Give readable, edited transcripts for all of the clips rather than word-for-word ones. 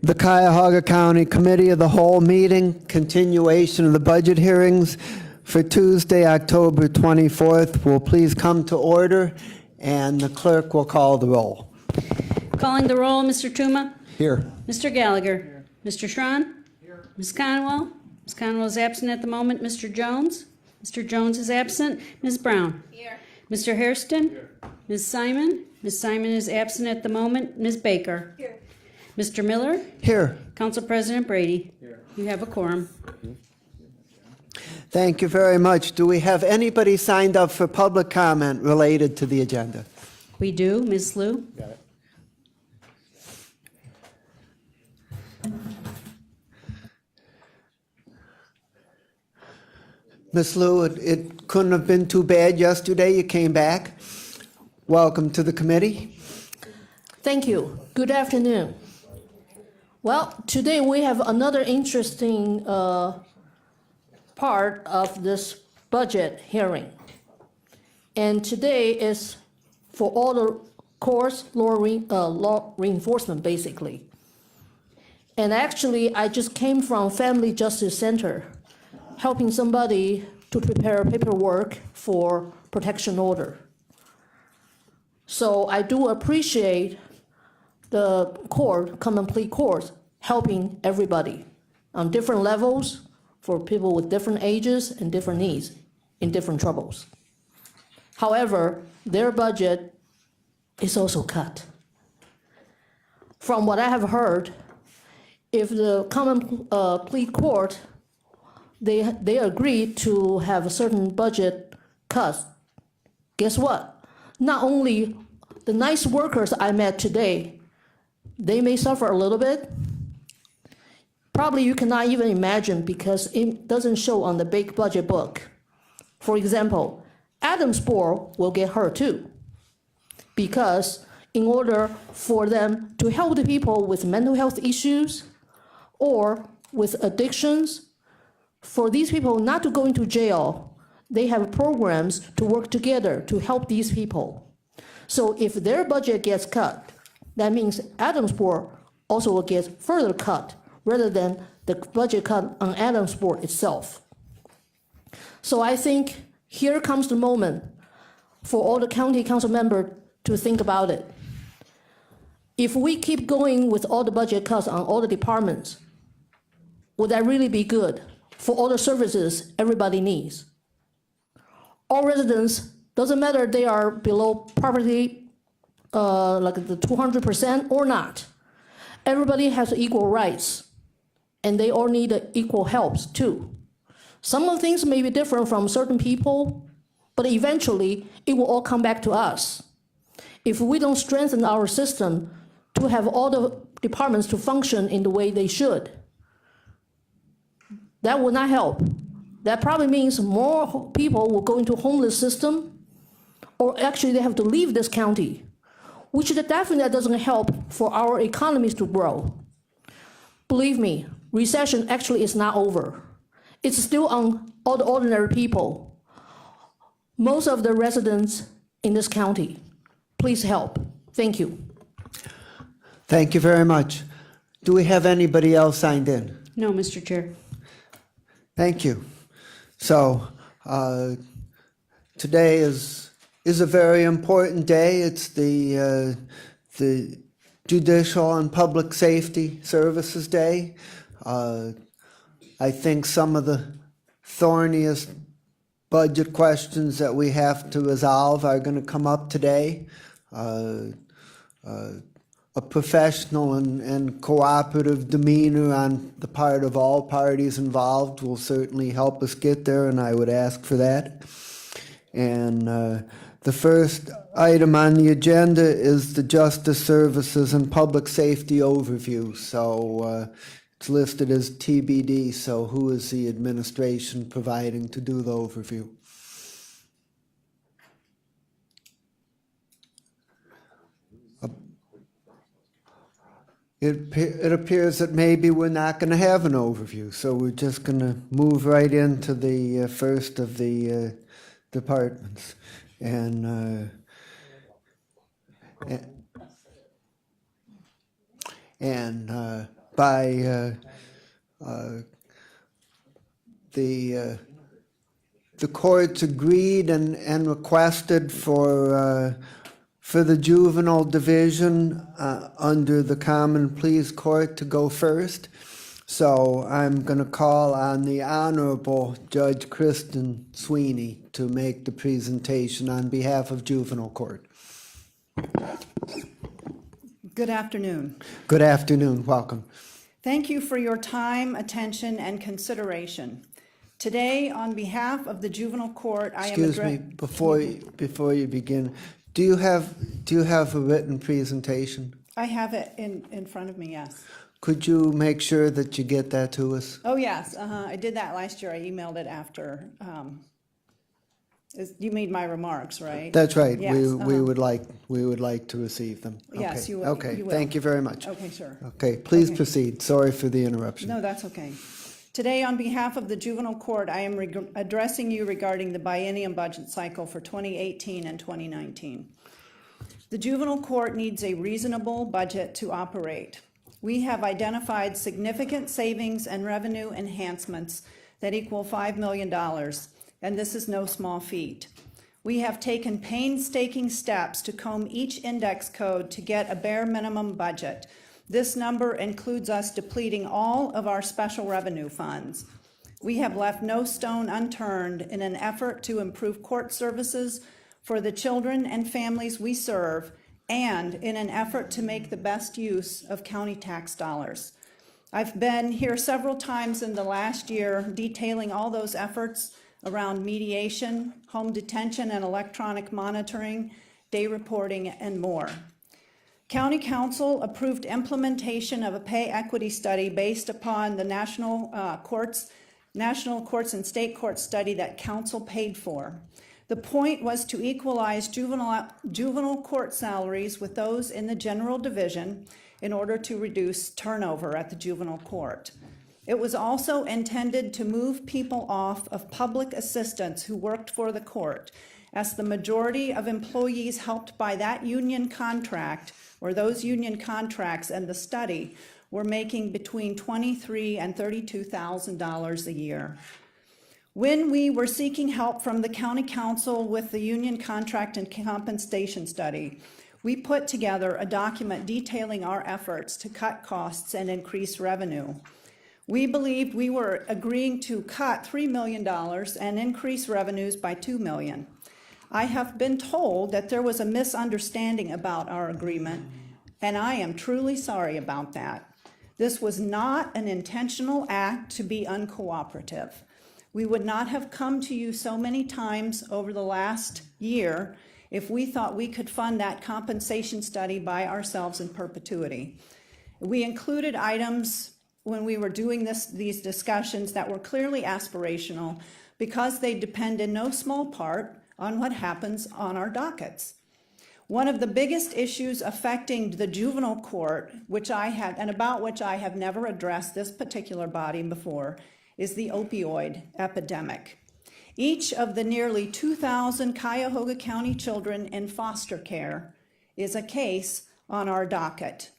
The Cuyahoga County Committee of the Whole meeting, continuation of the budget hearings for Tuesday, October 24th, will please come to order, and the clerk will call the roll. Calling the roll, Mr. Tuma. Here. Mr. Gallagher. Here. Mr. Schron. Here. Ms. Conwell. Ms. Conwell is absent at the moment. Mr. Jones. Mr. Jones is absent. Ms. Brown. Here. Mr. Hairston. Here. Ms. Simon. Ms. Simon is absent at the moment. Ms. Baker. Here. Mr. Miller. Here. Council President Brady. Here. You have a quorum. Thank you very much. Do we have anybody signed up for public comment related to the agenda? We do. Ms. Lou. Got it. Ms. Lou, it couldn't have been too bad yesterday. You came back. Welcome to the committee. Thank you. Good afternoon. Well, today we have another interesting part of this budget hearing. And today is for all the courts, law reinforcement, basically. And actually, I just came from Family Justice Center, helping somebody to prepare paperwork for protection order. So I do appreciate the court, common plea courts, helping everybody on different levels for people with different ages and different needs in different troubles. However, their budget is also cut. From what I have heard, if the common plea court, they agree to have a certain budget cut, guess what? Not only the nice workers I met today, they may suffer a little bit. Probably you cannot even imagine because it doesn't show on the big budget book. For example, Adamsport will get hurt too, because in order for them to help the people with mental health issues or with addictions, for these people not to go into jail, they have programs to work together to help these people. So if their budget gets cut, that means Adamsport also will get further cut rather than the budget cut on Adamsport itself. So I think here comes the moment for all the county council members to think about it. If we keep going with all the budget cuts on all the departments, would that really be good for all the services everybody needs? All residents, doesn't matter they are below poverty, like the 200% or not. Everybody has equal rights, and they all need equal helps too. Some of the things may be different from certain people, but eventually it will all come back to us. If we don't strengthen our system to have all the departments to function in the way they should, that will not help. That probably means more people will go into homeless system, or actually they have to leave this county, which definitely doesn't help for our economies to grow. Believe me, recession actually is not over. It's still on all the ordinary people, most of the residents in this county. Please help. Thank you. Thank you very much. Do we have anybody else signed in? No, Mr. Chair. Thank you. So today is a very important day. It's the Judicial and Public Safety Services Day. I think some of the thorniest budget questions that we have to resolve are going to come up today. A professional and cooperative demeanor on the part of all parties involved will certainly help us get there, and I would ask for that. And the first item on the agenda is the Justice Services and Public Safety Overview. So it's listed as TBD, so who is the administration providing to do the overview? It appears that maybe we're not going to have an overview, so we're just going to move right into the first of the departments. And by the courts agreed and requested for the juvenile division under the Common Pleas Court to go first. So I'm going to call on the Honorable Judge Kristen Sweeney to make the presentation on behalf of Juvenile Court. Good afternoon. Good afternoon. Welcome. Thank you for your time, attention, and consideration. Today, on behalf of the Juvenile Court, I am Excuse me, before you begin, do you have a written presentation? I have it in front of me, yes. Could you make sure that you get that to us? Oh, yes, I did that last year. I emailed it after. You made my remarks, right? That's right. Yes, We would like to receive them. Yes, Okay. you will. Okay, You will. thank you very much. Okay, sure. Okay, please Okay. proceed. Sorry for the interruption. No, that's okay. Today, on behalf of the Juvenile Court, I am addressing you regarding the biennium budget cycle for 2018 and 2019. The Juvenile Court needs a reasonable budget to operate. We have identified significant savings and revenue enhancements that equal $5 million, and this is no small feat. We have taken painstaking steps to comb each index code to get a bare minimum budget. This number includes us depleting all of our special revenue funds. We have left no stone unturned in an effort to improve court services for the children and families we serve, and in an effort to make the best use of county tax dollars. I've been here several times in the last year detailing all those efforts around mediation, home detention and electronic monitoring, day reporting, and more. County Council approved implementation of a pay equity study based upon the national courts and state court study that Council paid for. The point was to equalize juvenile court salaries with those in the general division in order to reduce turnover at the juvenile court. It was also intended to move people off of public assistance who worked for the court, as the majority of employees helped by that union contract or those union contracts and the study were making between $23,000 and $32,000 a year. When we were seeking help from the County Council with the union contract and compensation study, we put together a document detailing our efforts to cut costs and increase revenue. We believed we were agreeing to cut $3 million and increase revenues by $2 million. I have been told that there was a misunderstanding about our agreement, and I am truly sorry about that. This was not an intentional act to be uncooperative. We would not have come to you so many times over the last year if we thought we could fund that compensation study by ourselves in perpetuity. We included items when we were doing these discussions that were clearly aspirational because they depend in no small part on what happens on our dockets. One of the biggest issues affecting the juvenile court, about which I have never addressed this particular body before, is the opioid epidemic. Each of the nearly 2,000 Cuyahoga County children in foster care is a case on our docket.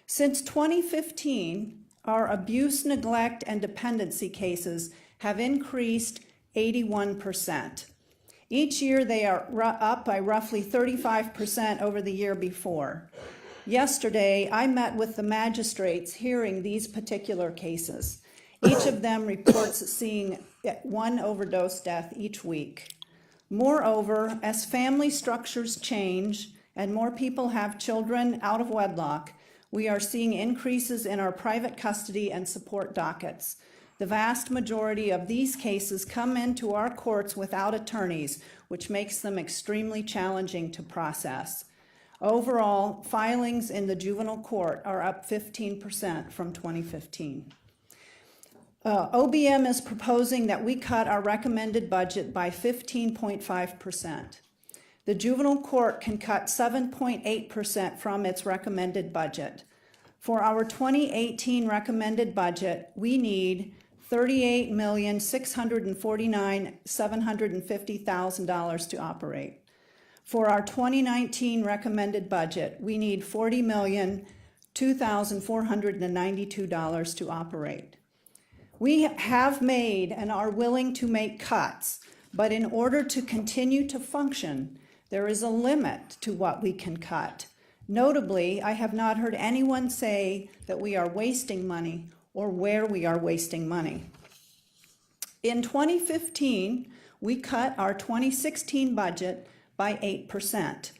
Since 2015, our abuse, neglect, and dependency cases have increased 81%. Each year they are up by roughly 35% over the year before. Yesterday, I met with the magistrates hearing these particular cases. Each of them reports seeing one overdose death each week. Moreover, as family structures change and more people have children out of wedlock, we are seeing increases in our private custody and support dockets. The vast majority of these cases come into our courts without attorneys, which makes them extremely challenging to process. Overall, filings in the juvenile court are up 15% from 2015. OBM is proposing that we cut our recommended budget by 15.5%. The juvenile court can cut 7.8% from its recommended budget. For our 2018 recommended budget, we need $38,649,750 to operate. For our 2019 recommended budget, we need $40,200,000 $2,492 to operate. We have made and are willing to make cuts, but in order to continue to function, there is a limit to what we can cut. Notably, I have not heard anyone say that we are wasting money or where we are wasting money. In 2015, we cut our 2016 budget by 8%.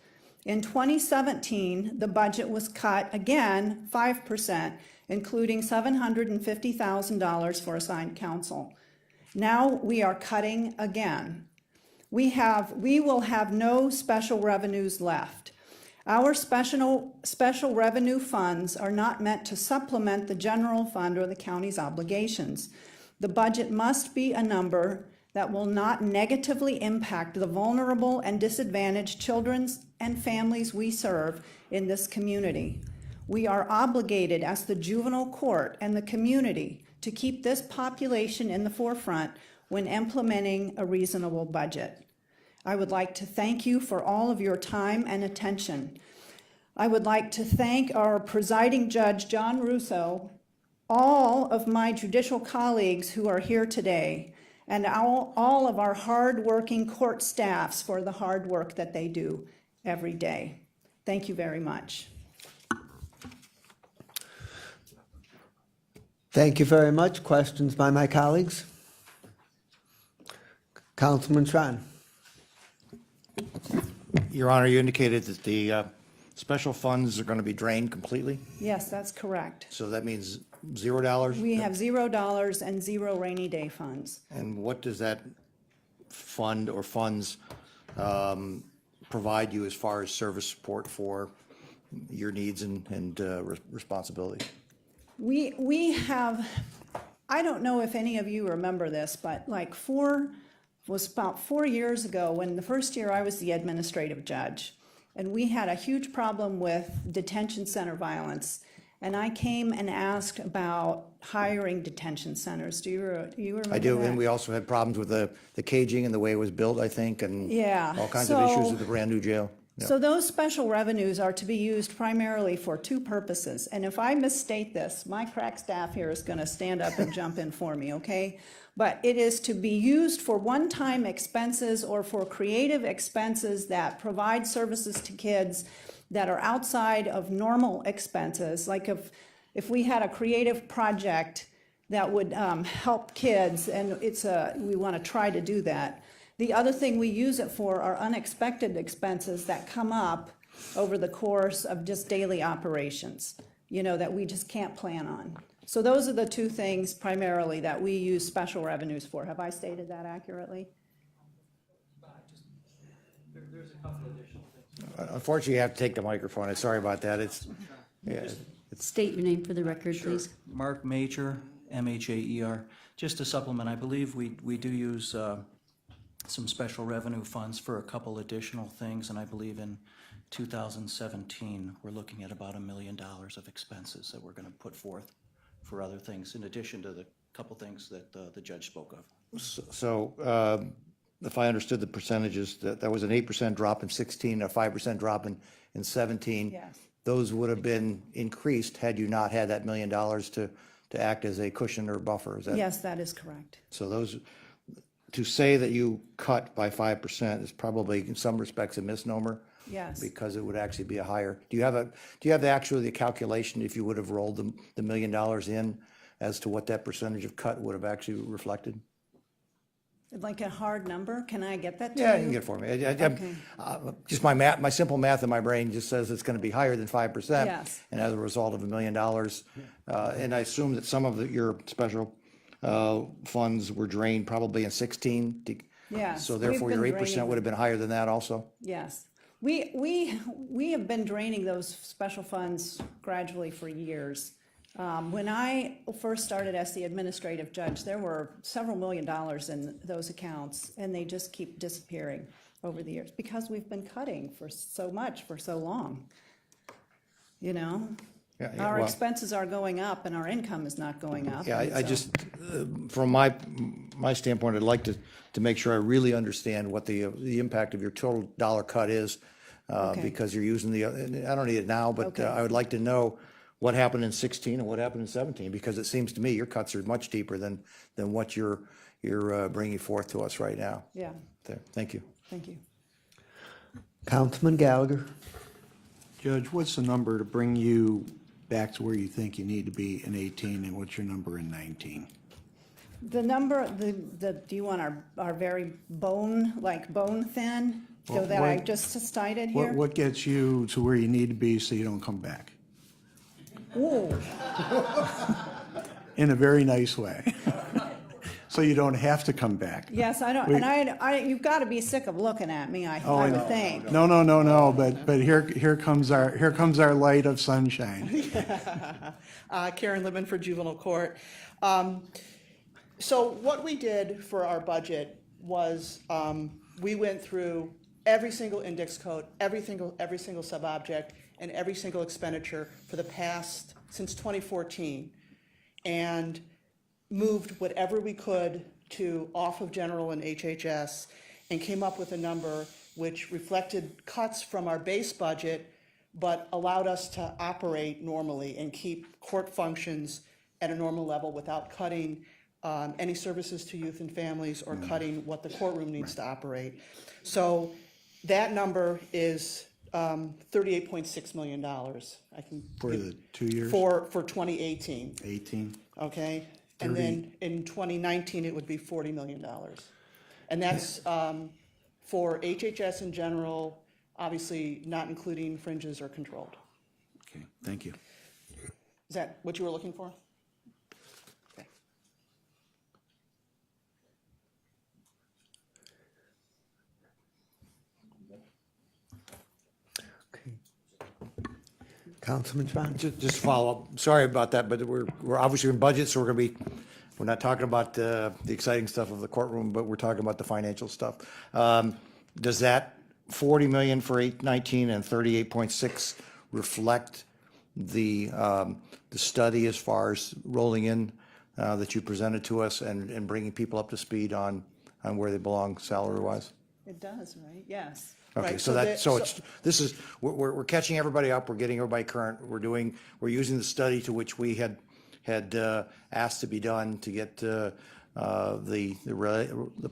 In 2017, the budget was cut again 5%, including $750,000 for assigned counsel. Now we are cutting again. We will have no special revenues left. Our special revenue funds are not meant to supplement the general fund or the county's obligations. The budget must be a number that will not negatively impact the vulnerable and disadvantaged children and families we serve in this community. We are obligated as the juvenile court and the community to keep this population in the forefront when implementing a reasonable budget. I would like to thank you for all of your time and attention. I would like to thank our presiding judge, John Russo, all of my judicial colleagues who are here today, and all of our hard-working court staffs for the hard work that they do every day. Thank you very much. Thank you very much. Questions by my colleagues? Councilman Tron. Your Honor, you indicated that the special funds are going to be drained completely, Yes, that's correct. so that means $0? We have $0 and 0 rainy day funds. And what does that fund or funds provide you as far as service support for your needs and responsibilities? We have, I don't know if any of you remember this, but like about 4 years ago, when the first year I was the administrative judge, and we had a huge problem with detention center violence. And I came and asked about hiring detention centers. Do you remember I do, that? and we also had problems with the caging and the way it was built, I think, and Yeah, all kinds of issues with the brand-new jail. Yeah. So those special revenues are to be used primarily for two purposes. And if I misstate this, my crack staff here is going to stand up and jump in for me, okay? But it is to be used for one-time expenses or for creative expenses that provide services to kids that are outside of normal expenses. Like if we had a creative project that would help kids, and we want to try to do that. The other thing we use it for are unexpected expenses that come up over the course of just daily operations, that we just can't plan on. So those are the two things primarily that we use special revenues for. Have I stated that accurately? There's a couple additional things. Unfortunately, you have to take the microphone. I'm sorry about that. State your name for the record, please. Mark Major, M-H-A-E-R. Just to supplement, I believe we do use some special revenue funds for a couple additional things, and I believe in 2017, we're looking at about $1 million of expenses that we're going to put forth for other things, in addition to the couple things that the judge spoke of. So if I understood the percentages, that was an 8% drop in 16, a 5% drop in 17. Yes. Those would have been increased had you not had that $1 million to act as a cushion or buffer. Is that? Yes, that is correct. So those, to say that you cut by 5% is probably in some respects a misnomer. Yes. Because it would actually be a higher. Do you have the calculation if you would have rolled the $1 million in as to what that percentage of cut would have actually reflected? Like a hard number? Can I get that to Yeah, you? you can get it for me. Okay. Just my simple math in my brain just says it's going to be higher than 5%. Yes. And as a result of $1 million, and I assume that some of your special funds were drained probably in 16. Yes, So therefore, we've your been 8% draining would have been higher than that also? Yes. We have been draining those special funds gradually for years. When I first started as the administrative judge, there were several $1 million in those accounts, and they just keep disappearing over the years because we've been cutting for so much for so long. Yeah, Our well, expenses are going up and our income is not going up. Yeah, and I so- just, from my standpoint, I'd like to make sure I really understand what the impact of your total dollar cut is, Okay. because you're using I don't need it now, but Okay. I would like to know what happened in 16 and what happened in 17, because it seems to me your cuts are much deeper than what you're bringing forth to us right now. Yeah, There, thank you. thank you. Councilman Gallagher. Judge, what's the number to bring you back to where you think you need to be in 18, and what's your number in 19? The number, do you want our very bone thin, so Well, that I what- just stated here? What gets you to where you need to be so you don't come back? Ooh, In a very nice way. So you don't have to come back. yes, I don't, and you've got to be sick of looking at me, I would think. No, but here comes our light of sunshine. Karen Libman for Juvenile Court. So what we did for our budget was we went through every single index code, every single sub-object, and every single expenditure for the past, since 2014, and moved whatever we could to off of general and HHS, and came up with a number which reflected cuts from our base budget, but allowed us to operate normally and keep court functions at a normal level without cutting any services to youth and families or cutting what the courtroom needs to operate. So that number is $38.6 million. I can For the 2 years? for 2018. 18? Okay, and then in 2019, it would be $40 million. And that's for HHS in general, obviously not including fringes or controlled. Okay, thank you. Is that what you were looking for? Okay. Councilman Tron. Just follow up, sorry about that, but we're obviously in budget, so we're not talking about the exciting stuff of the courtroom, but we're talking about the financial stuff. Does that 40 million for 19 and 38.6 reflect the study as far as rolling in that you presented to us and bringing people up to speed on where they belong salary-wise? It does, right? Yes. Okay, Right, so we're catching everybody up, we're getting everybody current, we're using the study to which we had asked to be done to get the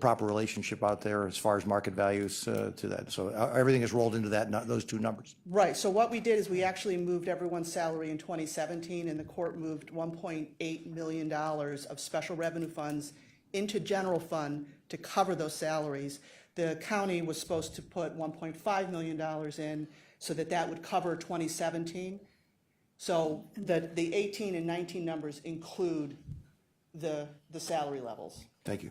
proper relationship out there as far as market values to that. So everything is rolled into those two numbers. Right, so what we did is we actually moved everyone's salary in 2017, and the court moved $1.8 million of special revenue funds into general fund to cover those salaries. The county was supposed to put $1.5 million in so that would cover 2017. So the 18 and 19 numbers include the salary levels. Thank you.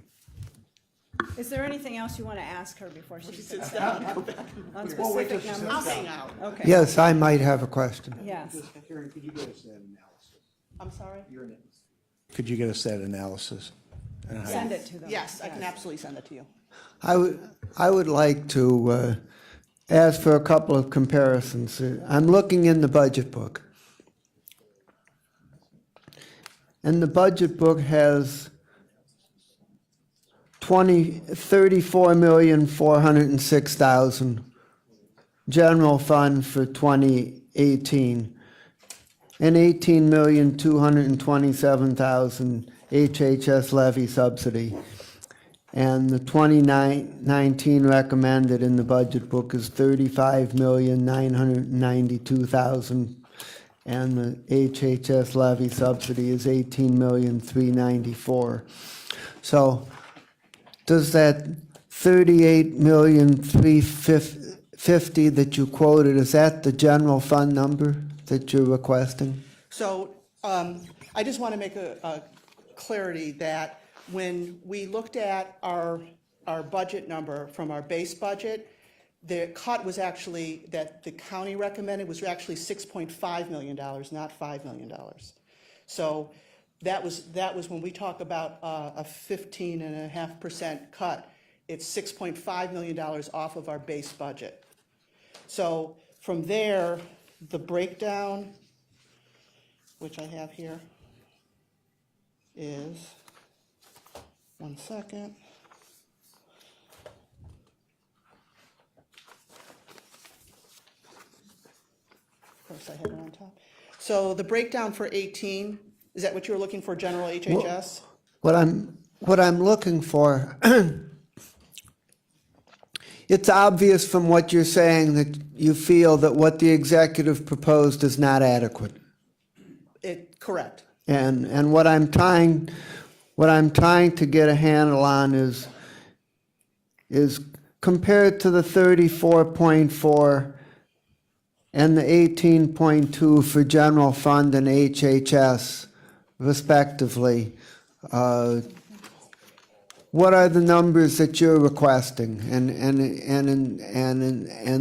Is there anything else you want to ask her before she sits Sits down? down. On specific I'll numbers? hang out. Okay. Yes, I might have a question. Yes. Karen, could you get us that analysis? I'm sorry? Could you get us that analysis? Send it to them. Yes, I can absolutely send it to you. I would like to ask for a couple of comparisons. I'm looking in the budget book. And the budget book has $34,406,000 general fund for 2018 and $18,227,000 HHS levy subsidy. And the 2019 recommended in the budget book is $35,992,000, and the HHS levy subsidy is $18,394,000. So does that $38,350,000 that you quoted, is that the general fund number that you're requesting? So I just want to make a clarity that when we looked at our budget number from our base budget, the cut was actually, that the county recommended was actually $6.5 million, not $5 million. So that was when we talk about a 15.5% cut, it's $6.5 million off of our base budget. So from there, the breakdown, which I have here, is, one second. Of course, I had it on top. So the breakdown for 18, is that what you were looking for, general HHS? What I'm looking for, it's obvious from what you're saying that you feel that what the executive proposed is not adequate. Correct. And what I'm trying to get a handle on is compared to the 34.4 and the 18.2 for general fund and HHS respectively, what are the numbers that you're requesting, and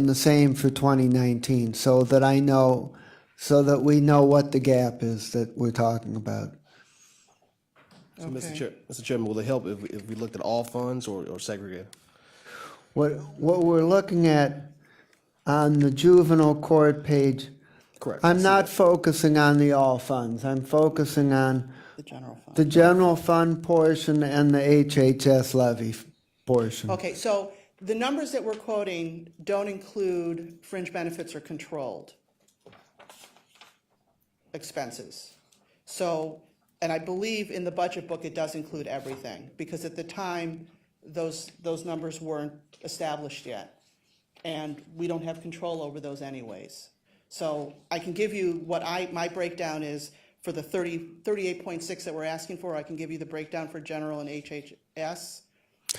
the same for 2019, so that I know, so that we know what the gap is that we're talking about. So, Okay. Mr. Chairman, will it help if we looked at all funds or segregated? What we're looking at on the juvenile court page, Correct. I'm not focusing on the all funds. I'm focusing on The general fund. the general fund portion and the HHS levy portion. Okay, so the numbers that we're quoting don't include fringe benefits or controlled expenses. So, and I believe in the budget book, it does include everything, because at the time, those numbers weren't established yet. And we don't have control over those anyways. So I can give you what my breakdown is for the 38.6 that we're asking for. I can give you the breakdown for general and HHS,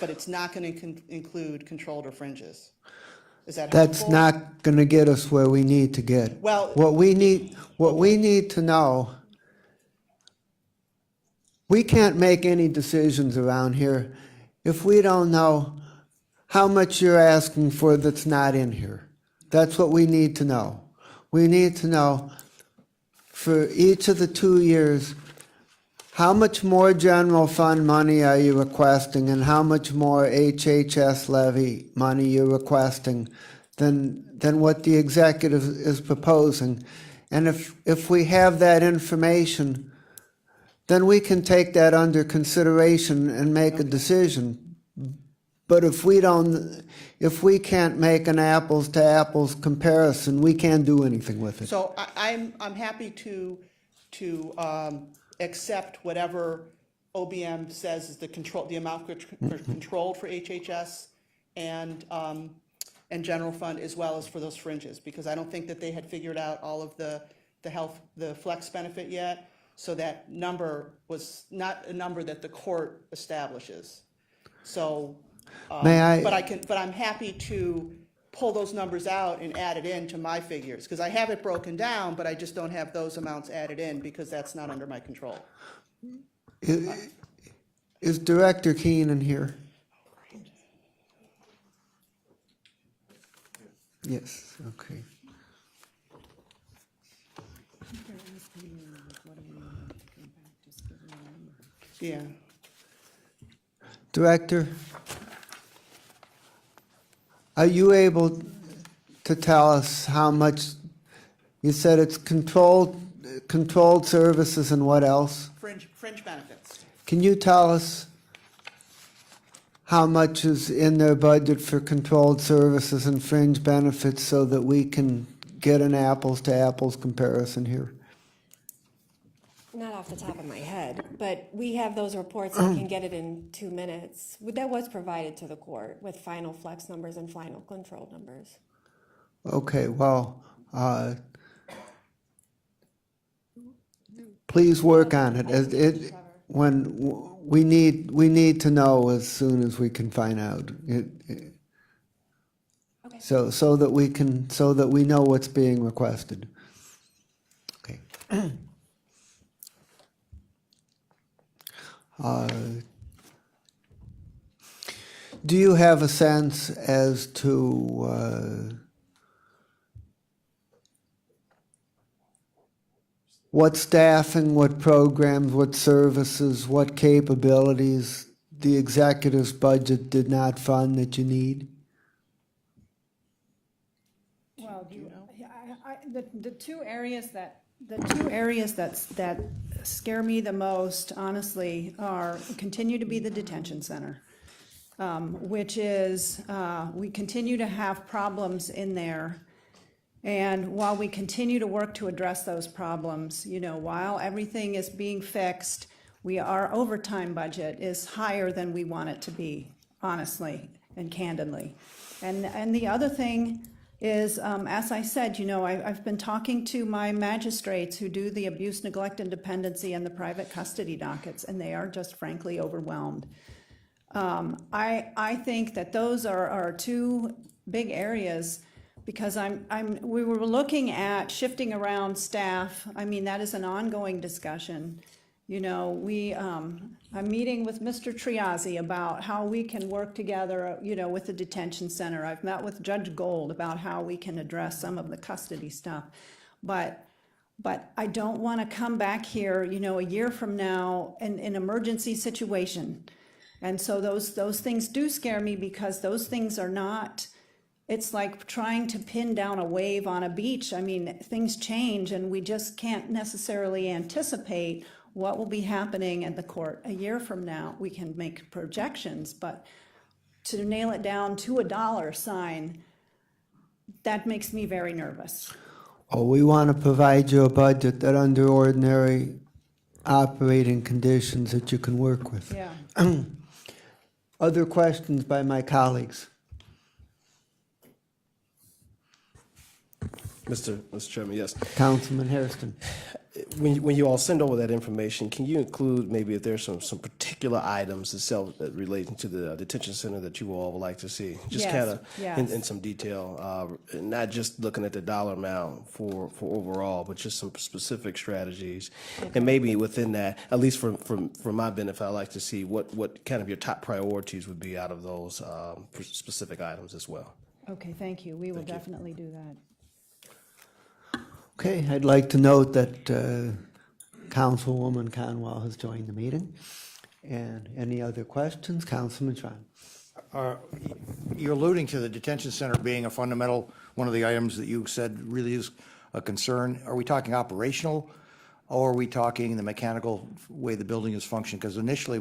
but it's not going to include controlled or fringes. Is that helpful? That's not going to get us where we need to get. Well- What we need to know, we can't make any decisions around here if we don't know how much you're asking for that's not in here. That's what we need to know. We need to know for each of the 2 years, how much more general fund money are you requesting and how much more HHS levy money you're requesting than what the executive is proposing. And if we have that information, then we can take that under consideration and make a decision. But if we can't make an apples to apples comparison, we can't do anything with it. So I'm happy to accept whatever OBM says is the amount controlled for HHS and general fund, as well as for those fringes, because I don't think that they had figured out all of the flex benefit yet. So that number was not a number that the court establishes. So, but I'm happy to pull those numbers out and add it into my figures, because I have it broken down, but I just don't have those amounts added in because that's not under my control. Is Director Keenan here? Yes, okay. Yeah. Director, are you able to tell us how much, you said it's controlled services and what else? Fringe benefits. Can you tell us how much is in their budget for controlled services and fringe benefits so that we can get an apples to apples comparison here? Not off the top of my head, but we have those reports. I can get it in 2 minutes. That was provided to the court with final flex numbers and final control numbers. Okay, well, please work on it. When we need to know as soon as we can find out. So that we know what's being requested. Okay. Do you have a sense as to what staffing, what programs, what services, what capabilities the executive's budget did not fund that you need? Well, the two areas that scare me the most, honestly, continue to be the detention center, which is, we continue to have problems in there And while we continue to work to address those problems, while everything is being fixed, our overtime budget is higher than we want it to be, honestly and candidly. And the other thing is, as I said, I've been talking to my magistrates who do the abuse, neglect, and dependency and the private custody dockets, and they are just frankly overwhelmed. I think that those are two big areas, because we were looking at shifting around staff. I mean, that is an ongoing discussion. I'm meeting with Mr. Triazzi about how we can work together, with the detention center. I've met with Judge Gold about how we can address some of the custody stuff. But I don't want to come back here, a year from now in an emergency situation. And so those things do scare me, because those things are not, it's like trying to pin down a wave on a beach. I mean, things change, and we just can't necessarily anticipate what will be happening at the court a year from now. We can make projections, but to nail it down to a dollar sign, that makes me very nervous. Oh, we want to provide you a budget that under ordinary operating conditions that you can work with. Yeah. Other questions by my colleagues? Mr. Chairman, yes. Councilman Hairston. When you all send over that information, can you include maybe if there's some particular items itself that relating to the detention center that you all would like to see? Just Yes, kind of yes. in some detail, not just looking at the dollar amount for overall, but just some specific strategies. And maybe within that, at least for my benefit, I'd like to see what kind of your top priorities would be out of those specific items as well. Okay, thank you. We will definitely do that. Okay, I'd like to note that Councilwoman Conwell has joined the meeting. And any other questions? Councilman Tron. You're alluding to the detention center being a fundamental, one of the items that you said really is a concern. Are we talking operational, or are we talking the mechanical way the building is functioning? Because initially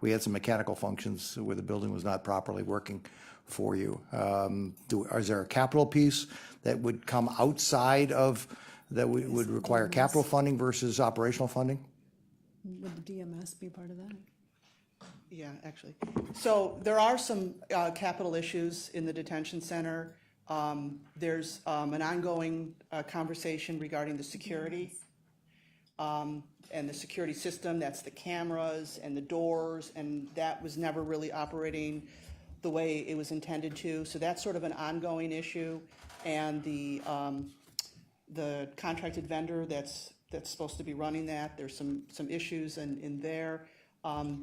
we had some mechanical functions where the building was not properly working for you. Is there a capital piece that would come outside of, that would require capital funding versus operational funding? Would the DMS be part of that? Yeah, actually. So there are some capital issues in the detention center. There's an ongoing conversation regarding the security and the security system. That's the cameras and the doors, and that was never really operating the way it was intended to. So that's sort of an ongoing issue. And the contracted vendor that's supposed to be running that, there's some issues in there.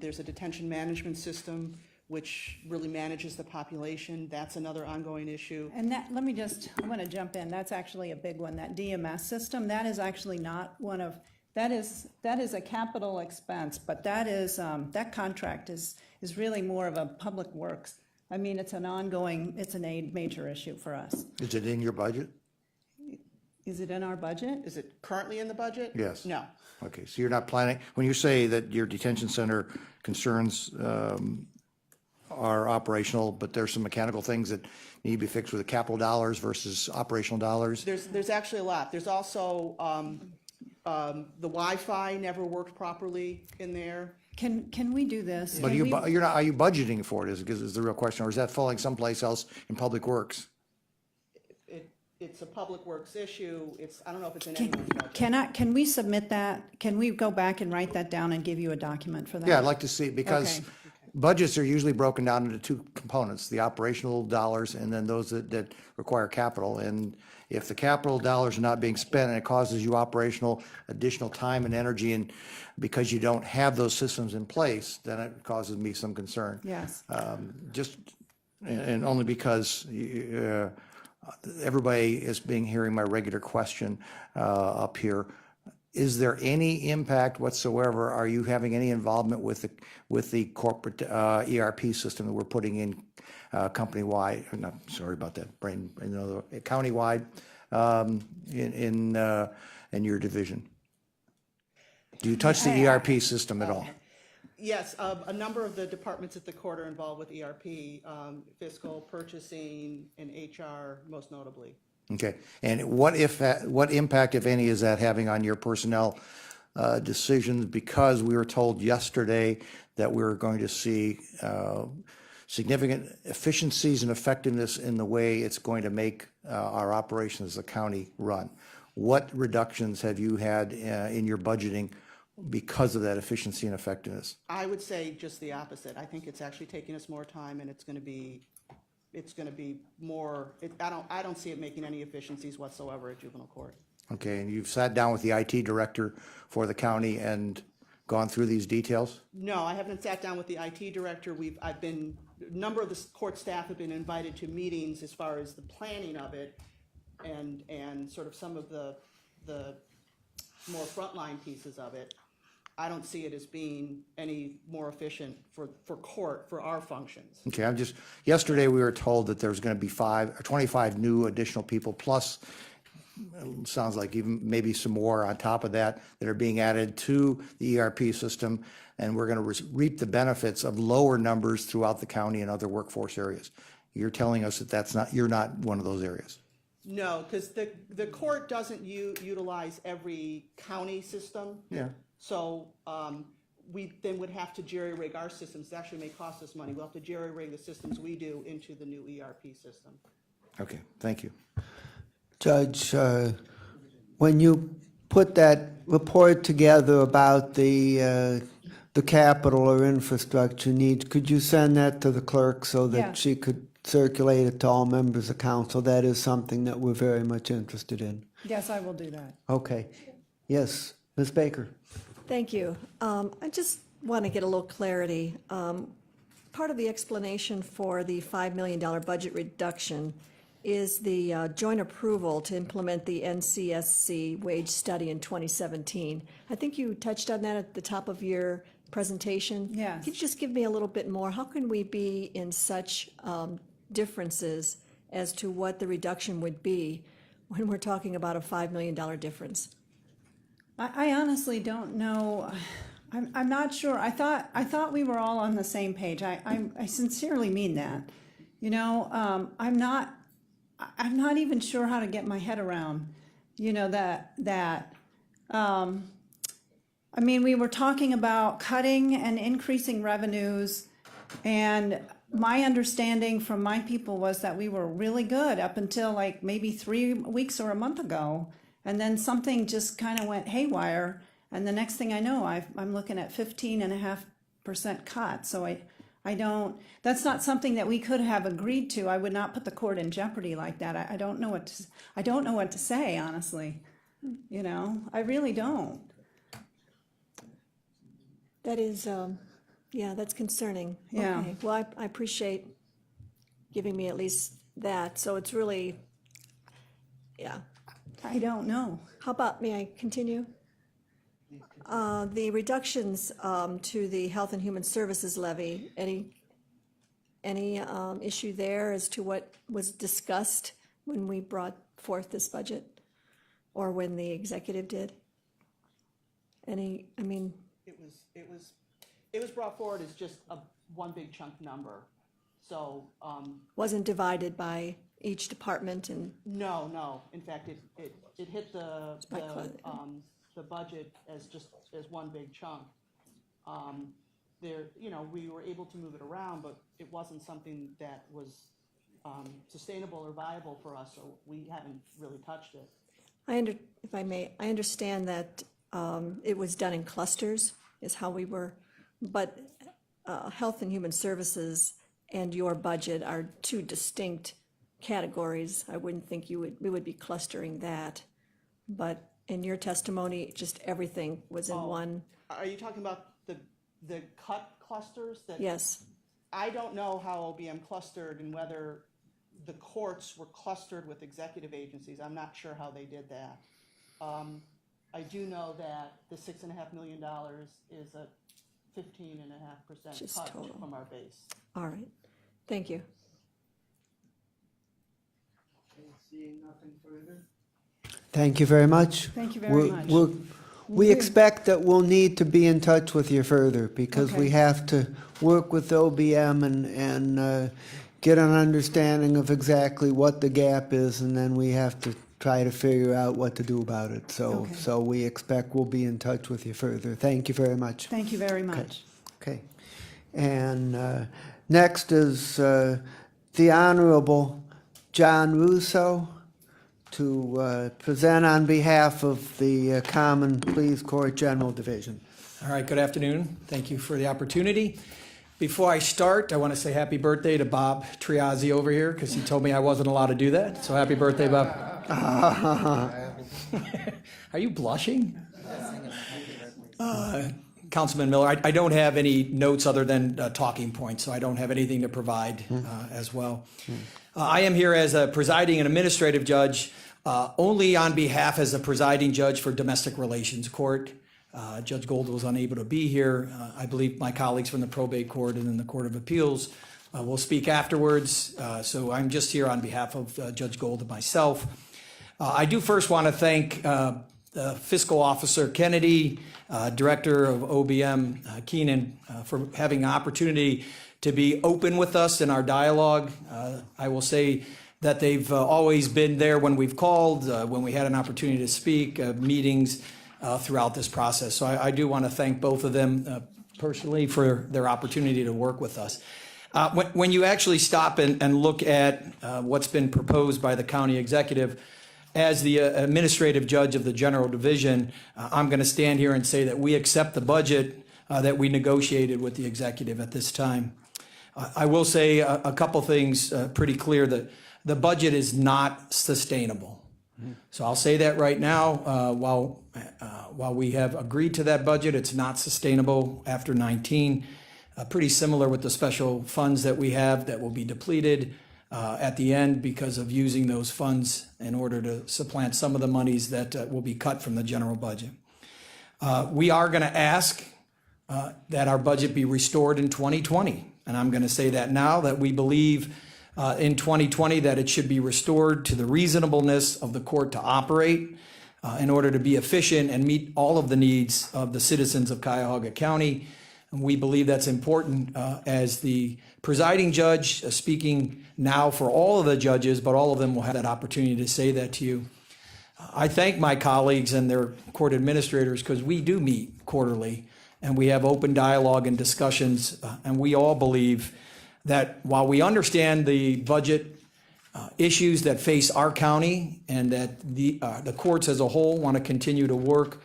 There's a detention management system which really manages the population. That's another ongoing issue. And that, I want to jump in. That's actually a big one. That DMS system, that is actually not one of, that is a capital expense, but that contract is really more of a public works. I mean, it's a major issue for us. Is it in your budget? Is it in our budget? Is it currently in the budget? Yes. No. Okay, so you're not planning, when you say that your detention center concerns are operational, but there's some mechanical things that need to be fixed with the capital dollars versus operational dollars? There's actually a lot. There's also, the Wi-Fi never worked properly in there. Can we do this? But Can we- are you budgeting for it, is the real question, or is that falling someplace else in Public Works? It's a public works issue. I don't know if it's in anyone's budget. Can we submit that? Can we go back and write that down and give you a document for that? Yeah, I'd like to see, because Okay. budgets are usually broken down into two components, the operational dollars and then those that require capital. And if the capital dollars are not being spent and it causes you operational additional time and energy, and because you don't have those systems in place, then it causes me some concern. Yes. And only because everybody is hearing my regular question up here. Is there any impact whatsoever? Are you having any involvement with the corporate ERP system that we're putting in company-wide? No, sorry about that, countywide in your division? Do you touch the ERP system at all? Yes, a number of the departments at the court are involved with ERP, fiscal, purchasing, and HR most notably. Okay, and what impact, if any, is that having on your personnel decisions? Because we were told yesterday that we were going to see significant efficiencies and effectiveness in the way it's going to make our operations as a county run. What reductions have you had in your budgeting because of that efficiency and effectiveness? I would say just the opposite. I think it's actually taking us more time, and it's going to be more, I don't see it making any efficiencies whatsoever at juvenile court. Okay, and you've sat down with the IT director for the county and gone through these details? No, I haven't sat down with the IT director. A number of the court staff have been invited to meetings as far as the planning of it and sort of some of the more frontline pieces of it. I don't see it as being any more efficient for court, for our functions. Okay, yesterday we were told that there's going to be 25 new additional people, plus, sounds like even maybe some more on top of that are being added to the ERP system, and we're going to reap the benefits of lower numbers throughout the county and other workforce areas. You're telling us that you're not one of those areas? No, because the court doesn't utilize every county system. Yeah. So we then would have to jerry-rig our systems. It actually may cost us money. We'll have to jerry-rig the systems we do into the new ERP system. Okay, thank you. Judge, when you put that report together about the capital or infrastructure needs, could you send that to the clerk so that Yeah. she could circulate it to all members of council? That is something that we're very much interested in. Yes, I will do that. Okay. Yes, Ms. Baker. Thank you. I just want to get a little clarity. Part of the explanation for the $5 million budget reduction is the joint approval to implement the NCSC wage study in 2017. I think you touched on that at the top of your presentation. Yes. Could you just give me a little bit more? How can we be in such differences as to what the reduction would be when we're talking about a $5 million difference? I honestly don't know. I'm not sure. I thought we were all on the same page. I sincerely mean that. You know, I'm not even sure how to get my head around, you know, that I mean, we were talking about cutting and increasing revenues, and my understanding from my people was that we were really good up until like maybe 3 weeks or a month ago. And then something just kind of went haywire, and the next thing I know, I'm looking at 15.5% cut. So I don't. That's not something that we could have agreed to. I would not put the court in jeopardy like that. I don't know what to say, honestly. You know, I really don't. That is, yeah, that's concerning. Yeah. Okay. Well, I appreciate giving me at least that. So it's really, yeah. I don't know. How about, may I continue? The reductions to the Health and Human Services levy, any issue there as to what was discussed when we brought forth this budget, or when the executive did? Any, I mean, It was brought forward as just one big chunk number. So wasn't divided by each department and, no. In fact, it hit the budget as one big chunk. We were able to move it around, but it wasn't something that was sustainable or viable for us, so we haven't really touched it. if I may, I understand that it was done in clusters is how we were, but Health and Human Services and your budget are two distinct categories. I wouldn't think we would be clustering that. But in your testimony, just everything was in one. Are you talking about the cut clusters? Yes. I don't know how OBM clustered and whether the courts were clustered with executive agencies. I'm not sure how they did that. I do know that the $6.5 million is a 15.5% Just cut total. from our base. All right. Thank you. Seeing nothing further. Thank you very much. Thank you very much. We expect that we'll need to be in touch with you further, because we Okay. have to work with OBM get an understanding of exactly what the gap is, and then we have to try to figure out what to do about it. So, Okay. so we expect we'll be in touch with you further. Thank you very much. Thank you very much. Okay. And next is the Honorable John Russo to present on behalf of the Common Pleas Court General Division. All right, good afternoon. Thank you for the opportunity. Before I start, I want to say happy birthday to Bob Triazzi over here, because he told me I wasn't allowed to do that. So happy birthday, Bob. Are you blushing? Councilman Miller, I don't have any notes other than talking points, so I don't have anything to provide as well. I am here as a presiding and administrative judge, only on behalf as a presiding judge for Domestic Relations Court. Judge Gold was unable to be here. I believe my colleagues from the Probate Court and then the Court of Appeals will speak afterwards. So I'm just here on behalf of Judge Gold and myself. I do first want to thank Fiscal Officer Kennedy, Director of OBM Keenan, for having an opportunity to be open with us in our dialogue. I will say that they've always been there when we've called, when we had an opportunity to speak, meetings throughout this process. So I do want to thank both of them personally for their opportunity to work with us. When you actually stop and look at what's been proposed by the county executive, as the administrative judge of the general division, I'm going to stand here and say that we accept the budget that we negotiated with the executive at this time. I will say a couple things pretty clear, that the budget is not sustainable. So I'll say that right now. While we have agreed to that budget, it's not sustainable after 19. Pretty similar with the special funds that we have that will be depleted at the end because of using those funds in order to supplant some of the monies that will be cut from the general budget. We are going to ask that our budget be restored in 2020. And I'm going to say that now, that we believe in 2020 that it should be restored to the reasonableness of the court to operate in order to be efficient and meet all of the needs of the citizens of Cuyahoga County. And we believe that's important as the presiding judge, speaking now for all of the judges, but all of them will have that opportunity to say that to you. I thank my colleagues and their court administrators, because we do meet quarterly and we have open dialogue and discussions, and we all believe that while we understand the budget issues that face our county, and that the courts as a whole want to continue to work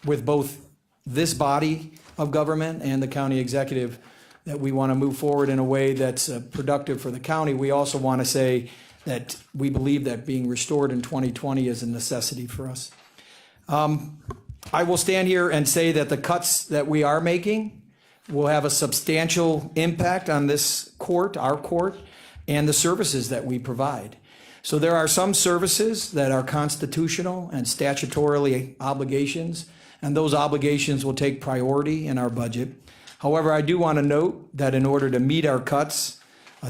with both this body of government and the county executive, that we want to move forward in a way that's productive for the county. We also want to say that we believe that being restored in 2020 is a necessity for us. I will stand here and say that the cuts that we are making will have a substantial impact on this court, our court, and the services that we provide. So there are some services that are constitutional and statutorily obligations, and those obligations will take priority in our budget. However, I do want to note that in order to meet our cuts,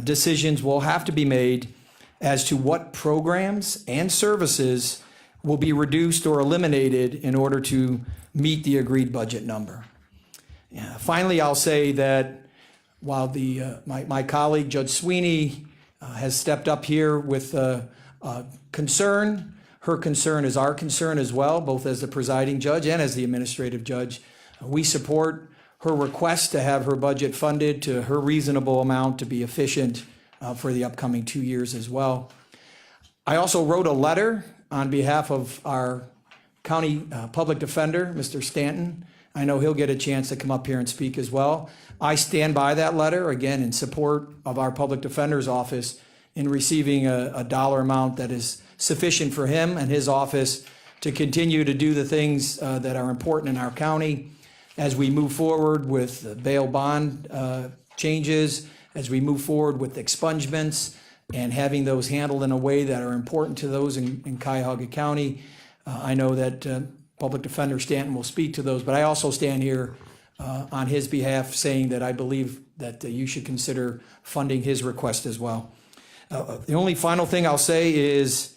decisions will have to be made as to what programs and services will be reduced or eliminated in order to meet the agreed budget number. Finally, I'll say that while my colleague, Judge Sweeney, has stepped up here with concern, her concern is our concern as well, both as the presiding judge and as the administrative judge. We support her request to have her budget funded to her reasonable amount to be efficient for the upcoming 2 years as well. I also wrote a letter on behalf of our county public defender, Mr. Stanton. I know he'll get a chance to come up here and speak as well. I stand by that letter, again, in support of our public defender's office in receiving a dollar amount that is sufficient for him and his office to continue to do the things that are important in our county as we move forward with bail bond changes, as we move forward with expungements and having those handled in a way that are important to those in Cuyahoga County. I know that Public Defender Stanton will speak to those, but I also stand here on his behalf saying that I believe that you should consider funding his request as well. The only final thing I'll say is,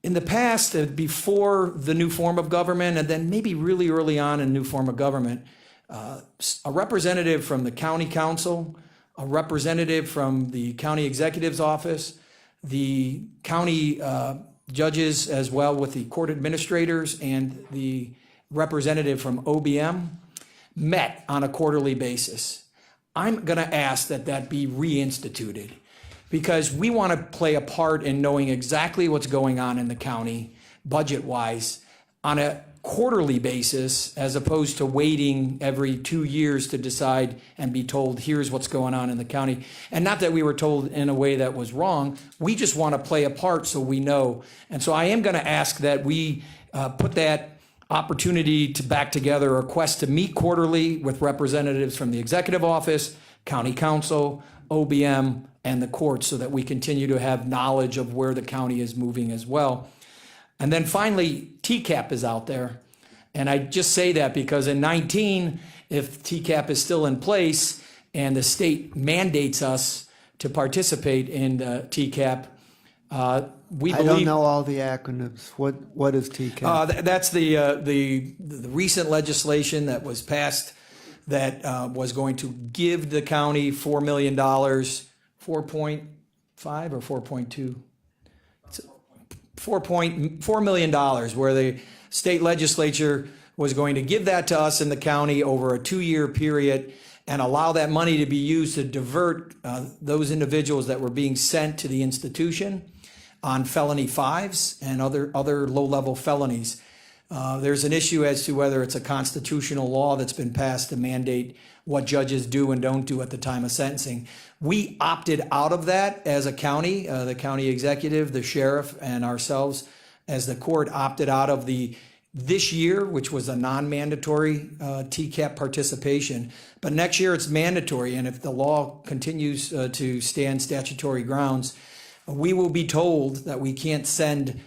in the past, before the new form of government, and then maybe really early on in new form of government, a representative from the county council a representative from the county executive's office, the county judges, as well with the court administrators and the representative from OBM, met on a quarterly basis. I'm going to ask that that be reinstituted because we want to play a part in knowing exactly what's going on in the county budget-wise on a quarterly basis as opposed to waiting every 2 years to decide and be told, here's what's going on in the county. And not that we were told in a way that was wrong. We just want to play a part so we know. And so I am going to ask that we put that opportunity to back together a request to meet quarterly with representatives from the executive office, county council, OBM, and the courts so that we continue to have knowledge of where the county is moving as well. And then finally, TCAP is out there. And I just say that because in 19, if TCAP is still in place and the state mandates us to participate in TCAP, we believe. I don't know all the acronyms. What is TCAP? That's the recent legislation that was passed that was going to give the county $4 million, 4.5 or 4.2? $4 million, where the state legislature was going to give that to us in the county over a 2-year period and allow that money to be used to divert those individuals that were being sent to the institution on felony 5s and other low-level felonies. There's an issue as to whether it's a constitutional law that's been passed to mandate what judges do and don't do at the time of sentencing. We opted out of that as a county, the county executive, the sheriff, and ourselves as the court opted out of this year, which was a non-mandatory TCAP participation. But next year it's mandatory, and if the law continues to stand statutory grounds, we will be told that we can't send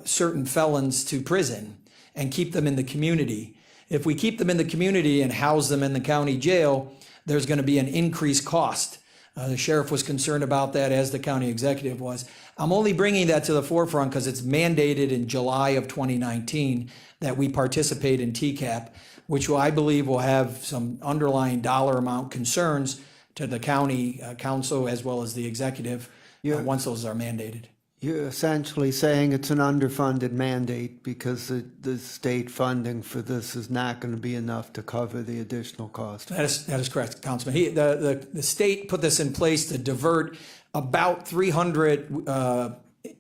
certain felons to prison and keep them in the community. If we keep them in the community and house them in the county jail, there's going to be an increased cost. The sheriff was concerned about that, as the county executive was. I'm only bringing that to the forefront because it's mandated in July of 2019 that we participate in TCAP, which I believe will have some underlying dollar amount concerns to the county council as well as the executive once those are mandated. You're essentially saying it's an underfunded mandate because the state funding for this is not going to be enough to cover the additional cost. That is correct, Councilman. The state put this in place to divert about 300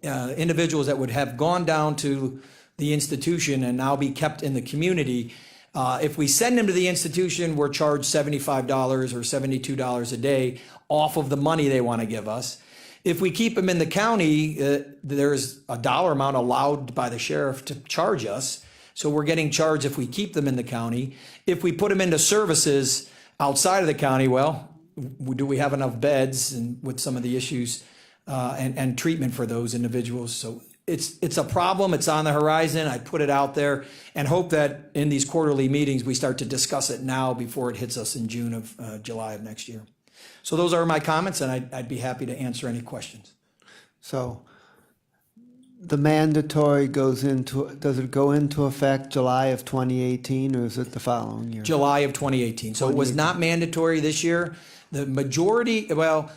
individuals that would have gone down to the institution and now be kept in the community. If we send them to the institution, we're charged $75 or $72 a day off of the money they want to give us. If we keep them in the county, there's a dollar amount allowed by the sheriff to charge us. So we're getting charged if we keep them in the county. If we put them into services outside of the county, well, do we have enough beds and with some of the issues and treatment for those individuals? So it's a problem. It's on the horizon. I put it out there and hope that in these quarterly meetings, we start to discuss it now before it hits us in July of next year. So those are my comments, and I'd be happy to answer any questions. So the mandatory does it go into effect July of 2018 or is it the following year? July of 2018. So it was not mandatory this year. The majority, the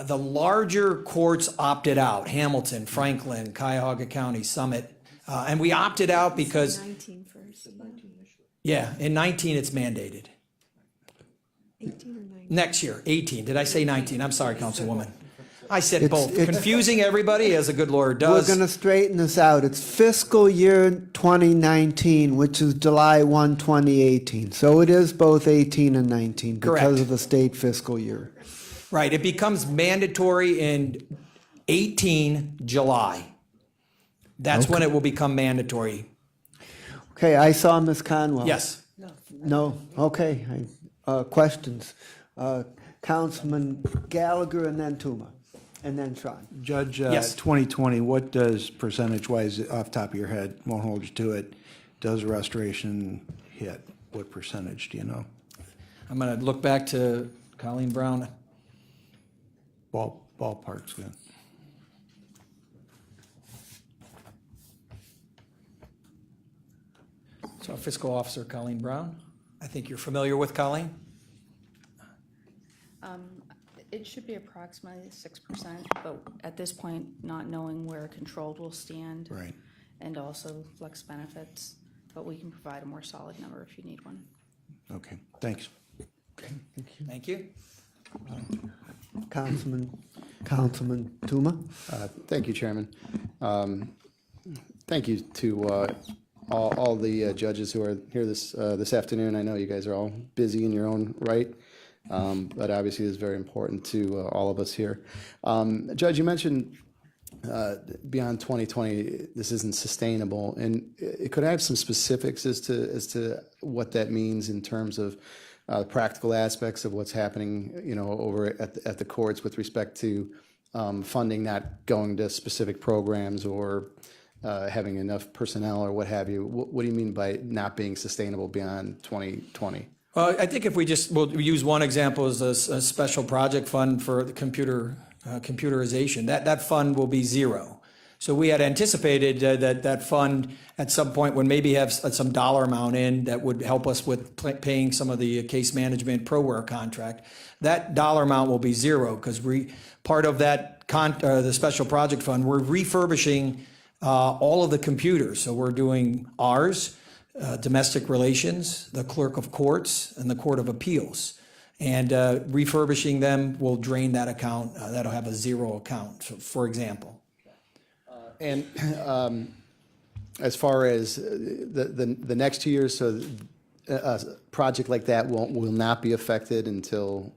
larger courts opted out: Hamilton, Franklin, Cuyahoga County, Summit. And we opted out because, 19 first. in 19 it's mandated. 18 or 19? Next year, 18. Did I say 19? I'm sorry, Councilwoman. I said It's- both. it's- Confusing everybody, as a good lawyer does. We're going to straighten this out. It's fiscal year 2019, which is July 1, 2018. So it is both 18 and 19 because Correct. of the state fiscal year. Right, it becomes mandatory in 18 July. That's when it will become mandatory. Okay, I saw Ms. Conwell. Yes. No? Okay. Questions? Councilman Gallagher and then Tuma, and then Sean. Judge, Yes. 2020, what does percentage-wise, off the top of your head, won't hold you to it, does restoration hit? What percentage, do you know? I'm going to look back to Colleen Brown. Ballpark's good. So our fiscal officer, Colleen Brown. I think you're familiar with Colleen. It should be approximately 6%, but at this point, not knowing where controlled will stand. Right. And also flex benefits, but we can provide a more solid number if you need one. Okay, thanks. Thank you. Councilman Tuma? Thank you, Chairman. Thank you to all the judges who are here this afternoon. I know you guys are all busy in your own right, but obviously it's very important to all of us here. Judge, you mentioned beyond 2020, this isn't sustainable, and could I have some specifics as to what that means in terms of practical aspects of what's happening, over at the courts with respect to funding not going to specific programs or having enough personnel or what have you? What do you mean by not being sustainable beyond 2020? Well, I think if we'll use one example as a special project fund for the computerization. That fund will be zero. So we had anticipated that fund at some point would maybe have some dollar amount in that would help us with paying some of the case management ProWare contract. That dollar amount will be zero because part of that the special project fund, we're refurbishing all of the computers. So we're doing ours, domestic relations, the clerk of courts, and the court of appeals. And refurbishing them will drain that account. That'll have a zero account, for example. And as far as the next 2 years, so a project like that will not be affected until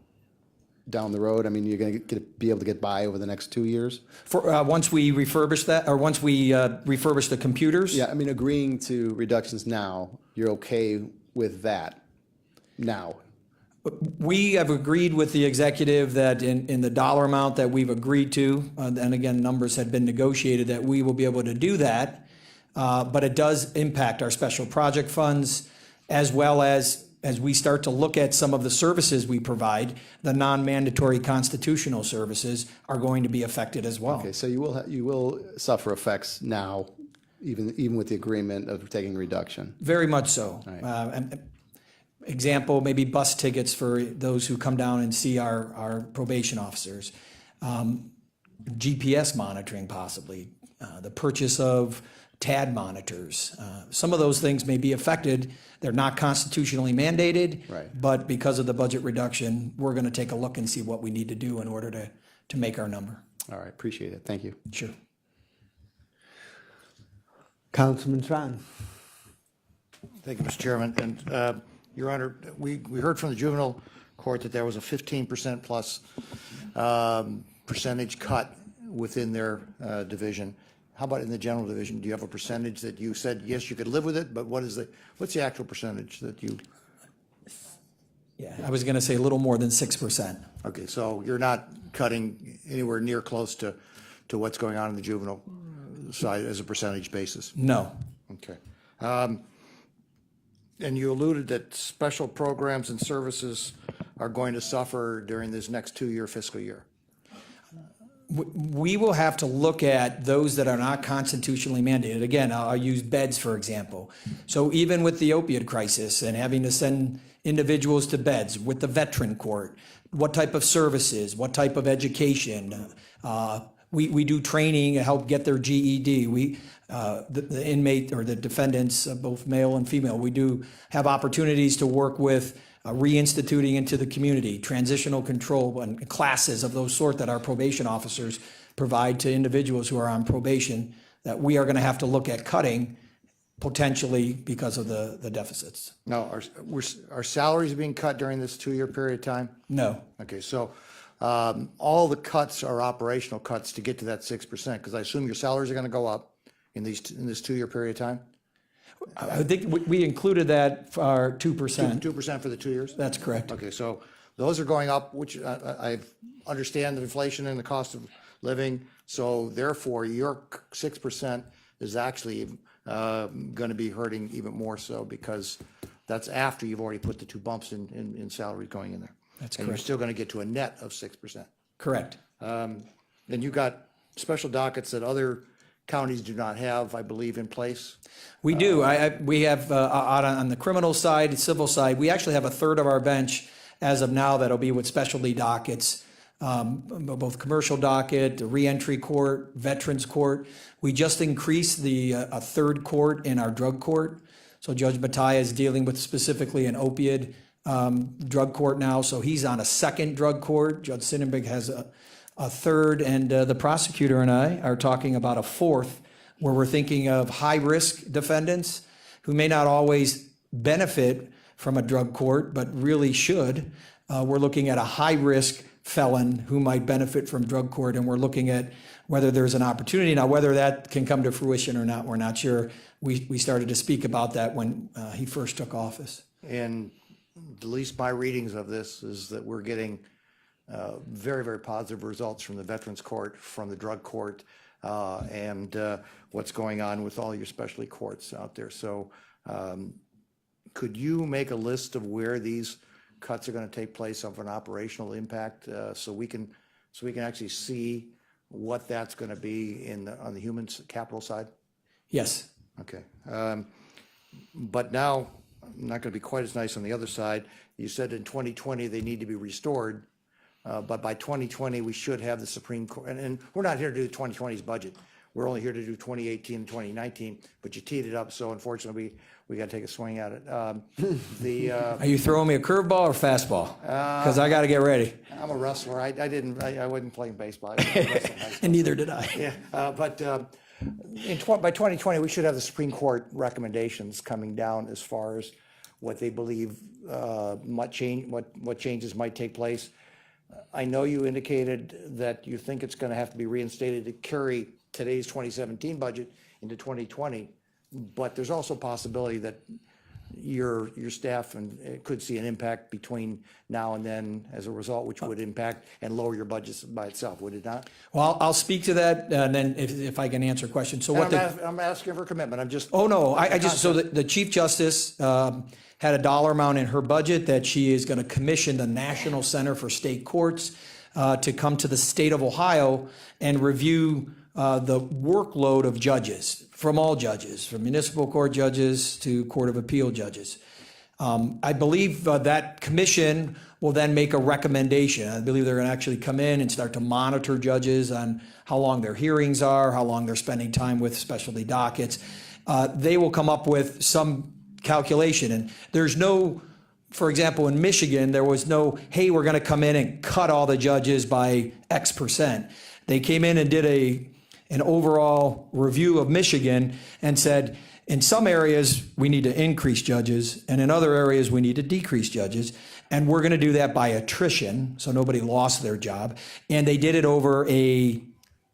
down the road? I mean, you're going to be able to get by over the next 2 years? For once we refurbish that, or once we refurbish the computers? Yeah, I mean, agreeing to reductions now, you're okay with that now? We have agreed with the executive that in the dollar amount that we've agreed to, and again, numbers had been negotiated, that we will be able to do that. But it does impact our special project funds, as well as we start to look at some of the services we provide, the non-mandatory constitutional services are going to be affected as well. Okay, so you will suffer effects now, even with the agreement of taking reduction? Very much so. Right. Example, maybe bus tickets for those who come down and see our probation officers. GPS monitoring possibly, the purchase of TAD monitors. Some of those things may be affected. They're not constitutionally mandated, Right. but because of the budget reduction, we're going to take a look and see what we need to do in order to make our number. All right, appreciate it. Thank you. Sure. Councilman Tran? Thank you, Mr. Chairman. And, Your Honor, we heard from the juvenile court that there was a 15% plus percentage cut within their division. How about in the general division? Do you have a percentage that you said, yes, you could live with it, but what's the actual percentage that you? Yeah, I was going to say a little more than 6%. Okay, so you're not cutting anywhere near close to what's going on in the juvenile side as a percentage basis? No. Okay. And you alluded that special programs and services are going to suffer during this next 2-year fiscal year. We will have to look at those that are not constitutionally mandated. Again, I'll use beds, for example. So even with the opiate crisis and having to send individuals to beds with the veteran court, what type of services, what type of education, we do training to help get their GED. The inmate or the defendants, both male and female, we do have opportunities to work with reinstituting into the community, transitional control and classes of those sort that our probation officers provide to individuals who are on probation, that we are going to have to look at cutting potentially because of the deficits. Now, are salaries being cut during this 2-year period of time? No. Okay, so all the cuts are operational cuts to get to that 6%, because I assume your salaries are going to go up in this 2-year period of time? I think we included that for our 2%. 2% for the 2 years? That's correct. Okay, so those are going up, which I understand the inflation and the cost of living. So therefore, your 6% is actually going to be hurting even more so, because that's after you've already put the 2 bumps in salary going in there. That's and correct. You're still going to get to a net of 6%. Correct. Then you got special dockets that other counties do not have, I believe, in place. We do. We have on the criminal side, civil side, we actually have a third of our bench as of now that'll be with specialty dockets, both commercial docket, reentry court, veterans court. We just increased a third court in our drug court. So Judge Bataya is dealing with specifically an opiate drug court now. So he's on a second drug court. Judge Sinnenberg has a third, and the prosecutor and I are talking about a fourth, where we're thinking of high-risk defendants who may not always benefit from a drug court, but really should. We're looking at a high-risk felon who might benefit from drug court, and we're looking at whether there's an opportunity. Now, whether that can come to fruition or not, we're not sure. We started to speak about that when he first took office. And at least my readings of this is that we're getting very, very positive results from the Veterans Court, from the drug court, and what's going on with all your specialty courts out there. So could you make a list of where these cuts are going to take place of an operational impact, so we can actually see what that's going to be on the human capital side? Yes. Okay. But now, I'm not going to be quite as nice on the other side. You said in 2020 they need to be restored, but by 2020 we should have the Supreme Court. And we're not here to do 2020's budget. We're only here to do 2018 and 2019. But you teed it up, so unfortunately we got to take a swing at it. Are you throwing me a curveball or fastball? Because I got to get ready. I'm a wrestler. I wasn't playing baseball. And neither did I. Yeah, but by 2020, we should have the Supreme Court recommendations coming down as far as what they believe might change, what changes might take place. I know you indicated that you think it's going to have to be reinstated to carry today's 2017 budget into 2020, but there's also a possibility that your staff could see an impact between now and then as a result, which would impact and lower your budgets by itself, would it not? Well, I'll speak to that, and then if I can answer questions. So what I'm asking for commitment. I'm just. Oh, no, so the Chief Justice had a dollar amount in her budget that she is going to commission the National Center for State Courts to come to the state of Ohio and review the workload of judges, from all judges, from municipal court judges to Court of Appeal judges. I believe that commission will then make a recommendation. I believe they're going to actually come in and start to monitor judges on how long their hearings are, how long they're spending time with specialty dockets. They will come up with some calculation. And there's no, for example, in Michigan, there was no, hey, we're going to come in and cut all the judges by X percent. They came in and did an overall review of Michigan and said, in some areas, we need to increase judges, and in other areas, we need to decrease judges. And we're going to do that by attrition, so nobody lost their job. And they did it over I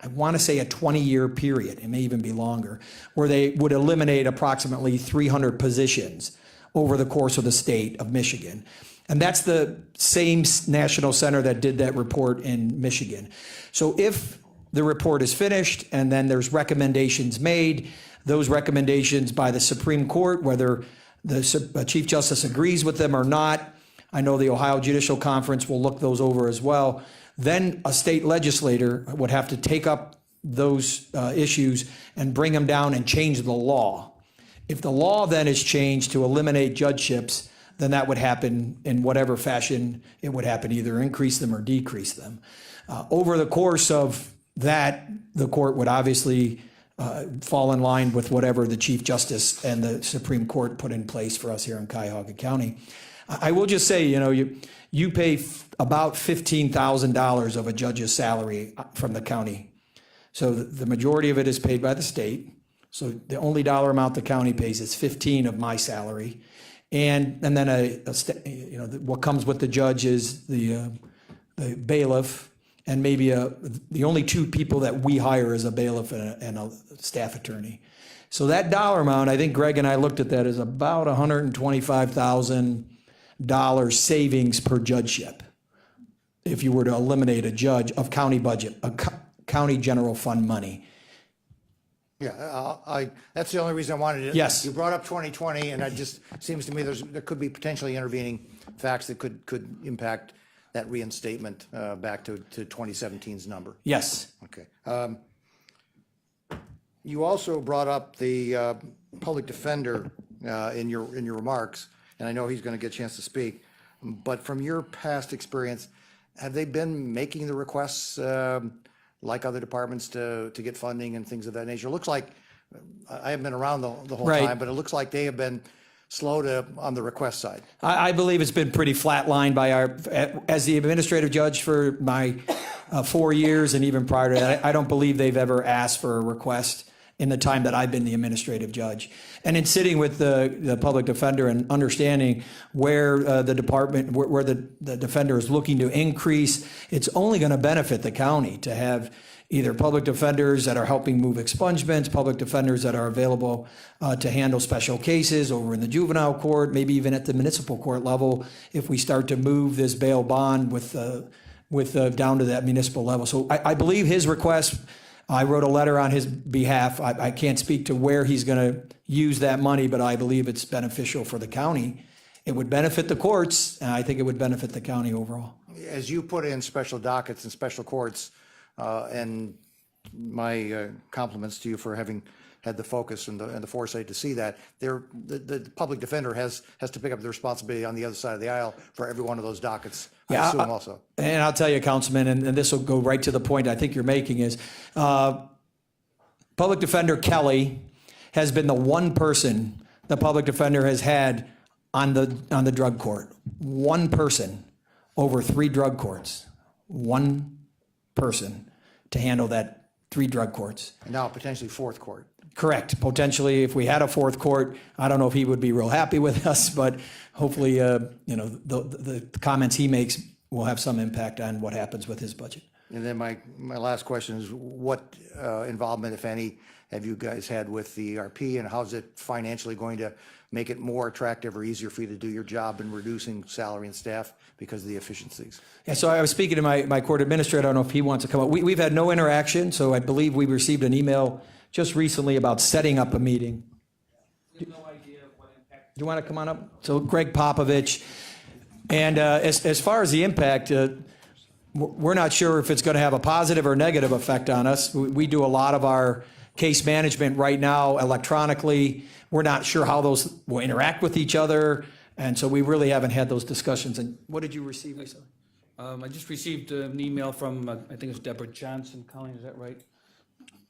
want to say a 20-year period, it may even be longer, where they would eliminate approximately 300 positions over the course of the state of Michigan. And that's the same national center that did that report in Michigan. So if the report is finished and then there's recommendations made, those recommendations by the Supreme Court, whether the Chief Justice agrees with them or not, I know the Ohio Judicial Conference will look those over as well. Then a state legislator would have to take up those issues and bring them down and change the law. If the law then is changed to eliminate judgeships, then that would happen in whatever fashion it would happen, either increase them or decrease them. Over the course of that, the court would obviously fall in line with whatever the Chief Justice and the Supreme Court put in place for us here in Cuyahoga County. I will just say, you pay about $15,000 of a judge's salary from the county. So the majority of it is paid by the state. So the only dollar amount the county pays is 15 of my salary. And then what comes with the judge is the bailiff, and maybe the only two people that we hire is a bailiff and a staff attorney. So that dollar amount, I think Greg and I looked at that, as about $125,000 savings per judgeship if you were to eliminate a judge of county budget, county general fund money. Yeah, that's the only reason I wanted it. Yes. You brought up 2020, and it just seems to me there could be potentially intervening facts that could impact that reinstatement back to 2017's number. Yes. Okay. You also brought up the public defender in your remarks, and I know he's going to get a chance to speak. But from your past experience, have they been making the requests like other departments to get funding and things of that nature? It looks like, I haven't been around the whole Right. time, but it looks like they have been slow on the request side. I believe it's been pretty flatlined by as the administrative judge for my 4 years and even prior to that, I don't believe they've ever asked for a request in the time that I've been the administrative judge. And in sitting with the public defender and understanding where the department, where the defender is looking to increase, it's only going to benefit the county to have either public defenders that are helping move expungements, public defenders that are available to handle special cases over in the juvenile court, maybe even at the municipal court level, if we start to move this bail bond with down to that municipal level. So I believe his request, I wrote a letter on his behalf. I can't speak to where he's going to use that money, but I believe it's beneficial for the county. It would benefit the courts, and I think it would benefit the county overall. As you put in special dockets and special courts, and my compliments to you for having had the focus and the foresight to see that, the public defender has to pick up the responsibility on the other side of the aisle for every one of those dockets, I Yeah, assume also. And I'll tell you, Councilman, and this will go right to the point I think you're making is, Public Defender Kelly has been the one person the public defender has had on the drug court. One person over 3 drug courts. One person to handle that 3 drug courts. And now potentially fourth court. Correct. Potentially, if we had a 4th court, I don't know if he would be real happy with us, but hopefully, the comments he makes will have some impact on what happens with his budget. And then my last question is, what involvement, if any, have you guys had with the ERP, and how's it financially going to make it more attractive or easier for you to do your job in reducing salary and staff because of the efficiencies? Yeah, so I was speaking to my court administrator. I don't know if he wants to come up. We've had no interaction, so I believe we received an email just recently about setting up a meeting. Do you want to come on up? So Greg Popovich. And as far as the impact, we're not sure if it's going to have a positive or negative effect on us. We do a lot of our case management right now electronically. We're not sure how those will interact with each other. And so we really haven't had those discussions. And what did you receive recently? I just received an email from, I think it's Deborah Johnson, Colleen, is that right?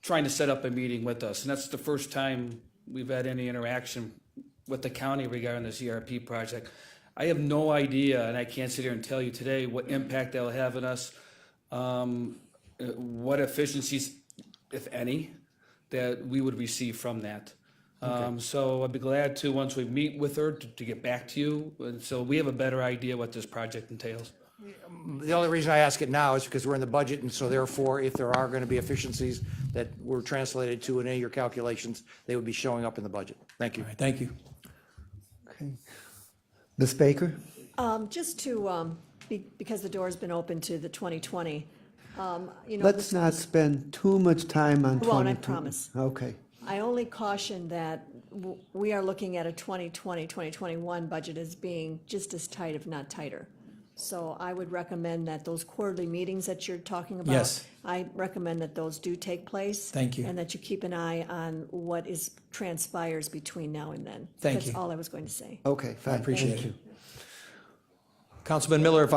Trying to set up a meeting with us. And that's the first time we've had any interaction with the county regarding this ERP project. I have no idea, and I can't sit here and tell you today what impact that'll have on us, what efficiencies, if any, that we would receive from that. So I'd be glad to, once we meet with her, to get back to you. And so we have a better idea what this project entails. The only reason I ask it now is because we're in the budget, and so therefore, if there are going to be efficiencies that were translated to in any of your calculations, they would be showing up in the budget. Thank you. All right, thank you. Okay. Ms. Baker? Just to, because the door's been open to the 2020, Let's not spend too much time on 2020. Won't, I promise. Okay. I only caution that we are looking at a 2020, 2021 budget as being just as tight, if not tighter. So I would recommend that those quarterly meetings that you're talking about. Yes. I recommend that those do take place. Thank you. And that you keep an eye on what transpires between now and then. Thank you. That's all I was going to say. Okay, fine. I appreciate Thank it. Councilman Miller,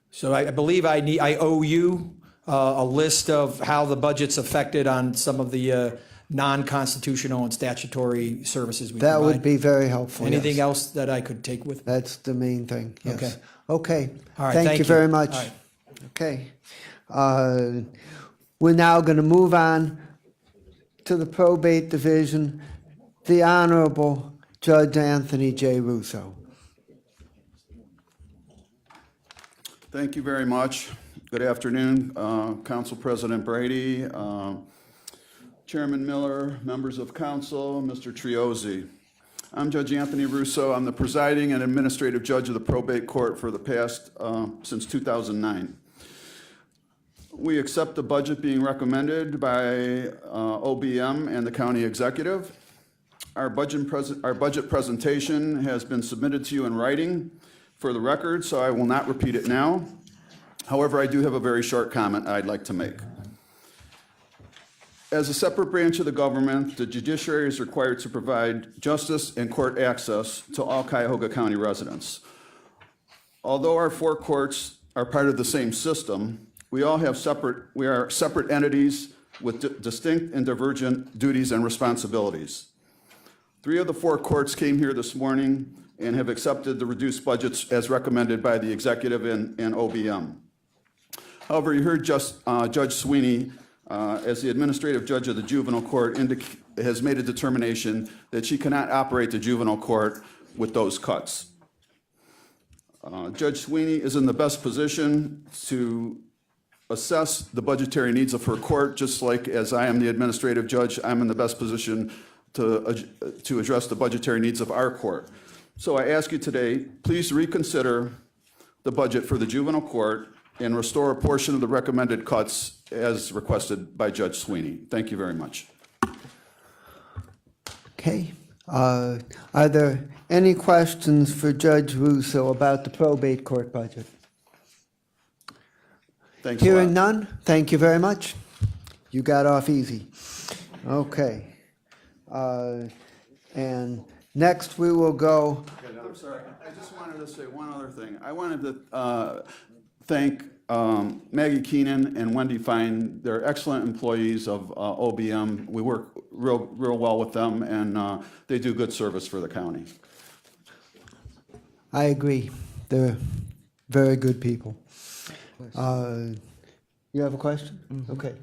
so I believe I owe you a list of how the budget's affected on some of the non-constitutional and statutory services we That provide. would be very helpful. Anything yes. else that I could take with? That's the main thing, yes. Okay. Okay. All right, Thank thank you you. very much. All right. Okay. We're now going to move on to the probate division, the Honorable Judge Anthony J. Russo. Thank you very much. Good afternoon, Council President Brady, Chairman Miller, members of council, Mr. Triozzi. I'm Judge Anthony Russo. I'm the presiding and administrative judge of the probate court for the past, since 2009. We accept the budget being recommended by OBM and the county executive. Our budget presentation has been submitted to you in writing for the record, so I will not repeat it now. However, I do have a very short comment I'd like to make. As a separate branch of the government, the judiciary is required to provide justice and court access to all Cuyahoga County residents. Although our four courts are part of the same system, we are separate entities with distinct and divergent duties and responsibilities. 3 of the 4 courts came here this morning and have accepted the reduced budgets as recommended by the executive and OBM. However, you heard Judge Sweeney, as the administrative judge of the juvenile court, has made a determination that she cannot operate the juvenile court with those cuts. Judge Sweeney is in the best position to assess the budgetary needs of her court, just like as I am the administrative judge, I'm in the best position to address the budgetary needs of our court. So I ask you today, please reconsider the budget for the juvenile court and restore a portion of the recommended cuts as requested by Judge Sweeney. Thank you very much. Okay. Are there any questions for Judge Russo about the probate court budget? Thanks a lot. Hearing none, thank you very much. You got off easy. Okay. And next we will go. I'm sorry, I just wanted to say one other thing. I wanted to thank Maggie Keenan and Wendy Fine. They're excellent employees of OBM. We work real well with them, and they do good service for the county. I agree. They're very good people. You have a question? Okay.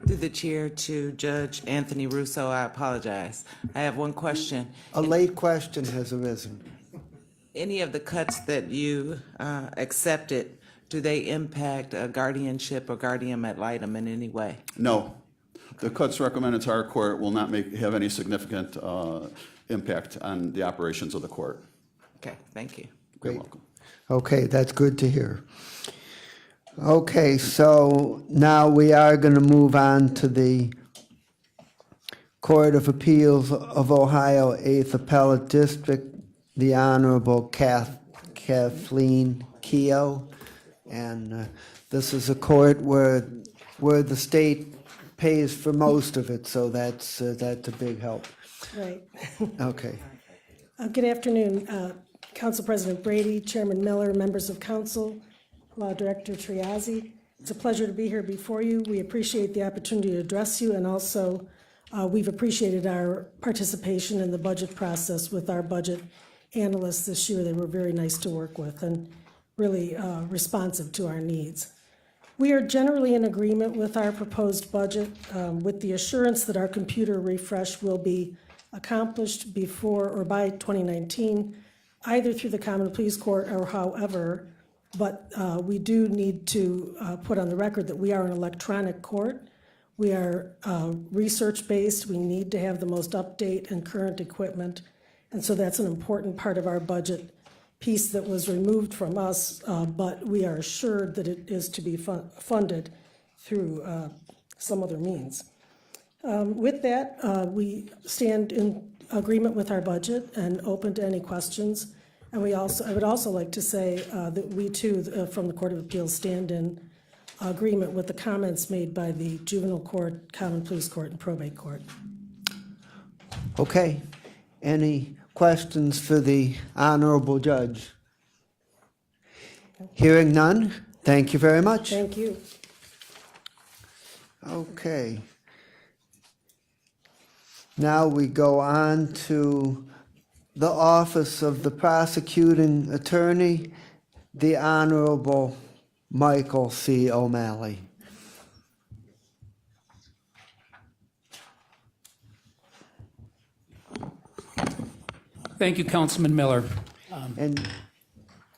Through the chair to Judge Anthony Russo, I apologize. I have one question. A late question has arisen. Any of the cuts that you accepted, do they impact guardianship or guardian ad litem in any way? No. The cuts recommended to our court will not have any significant impact on the operations of the court. Okay, thank you. Great. You're welcome. Okay, that's good to hear. Okay, so now we are going to move on to the Court of Appeals of Ohio 8th Appellate District, the Honorable Kathleen Keough. And this is a court where the state pays for most of it, so that's a big help. Right. Okay. Good afternoon, Council President Brady, Chairman Miller, members of council, Law Director Triazzi. It's a pleasure to be here before you. We appreciate the opportunity to address you, and also we've appreciated our participation in the budget process with our budget analysts this year. They were very nice to work with and really responsive to our needs. We are generally in agreement with our proposed budget, with the assurance that our computer refresh will be accomplished before or by 2019, either through the Common Pleas Court or however, but we do need to put on the record that we are an electronic court. We are research-based. We need to have the most up-to-date and current equipment, and so that's an important part of our budget piece that was removed from us, but we are assured that it is to be funded through some other means. With that, we stand in agreement with our budget and open to any questions. And I would also like to say that we too, from the Court of Appeals, stand in agreement with the comments made by the Juvenile Court, Common Pleas Court, and Probate Court. Okay. Any questions for the Honorable Judge? Hearing none, thank you very much. Thank you. Okay. Now we go on to the Office of the Prosecuting Attorney, the Honorable Michael C. O'Malley. Thank you, Councilman Miller. And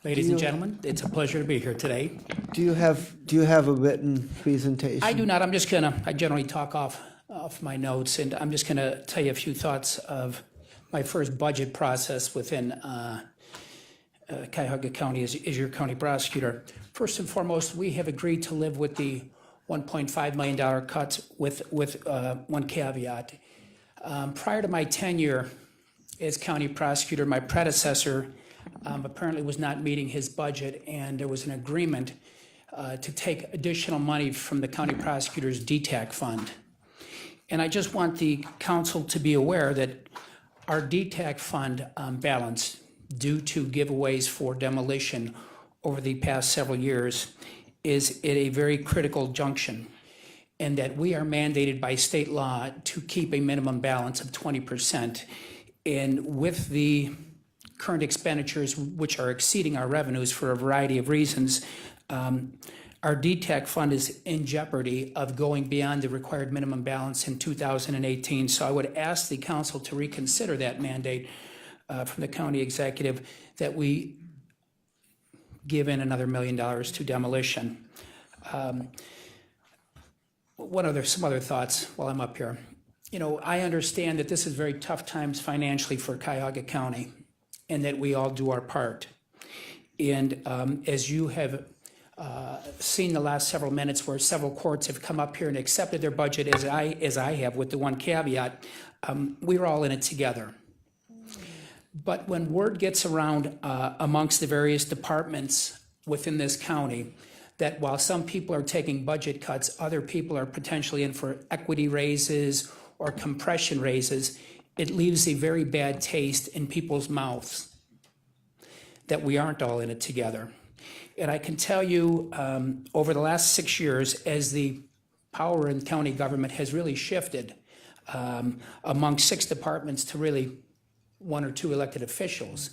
Ladies and gentlemen, it's a pleasure to be here today. do you have a written presentation? I do not. I generally talk off my notes, and I'm just gonna tell you a few thoughts of my first budget process within Cuyahoga County as your county prosecutor. First and foremost, we have agreed to live with the $1.5 million cuts with one caveat. Prior to my tenure as county prosecutor, my predecessor apparently was not meeting his budget, and there was an agreement to take additional money from the county prosecutor's DTAC fund. And I just want the council to be aware that our DTAC fund balance due to giveaways for demolition over the past several years is at a very critical junction, and that we are mandated by state law to keep a minimum balance of 20%. And with the current expenditures, which are exceeding our revenues for a variety of reasons, our DTAC fund is in jeopardy of going beyond the required minimum balance in 2018. So I would ask the council to reconsider that mandate from the county executive, that we give in another $1 million to demolition. Some other thoughts while I'm up here. You know, I understand that this is very tough times financially for Cuyahoga County, and that we all do our part. And as you have seen the last several minutes, where several courts have come up here and accepted their budget, as I have, with the one caveat, we're all in it together. But when word gets around amongst the various departments within this county that while some people are taking budget cuts, other people are potentially in for equity raises or compression raises, it leaves a very bad taste in people's mouths that we aren't all in it together. And I can tell you, over the last 6 years, as the power in county government has really shifted among 6 departments to really 1 or 2 elected officials,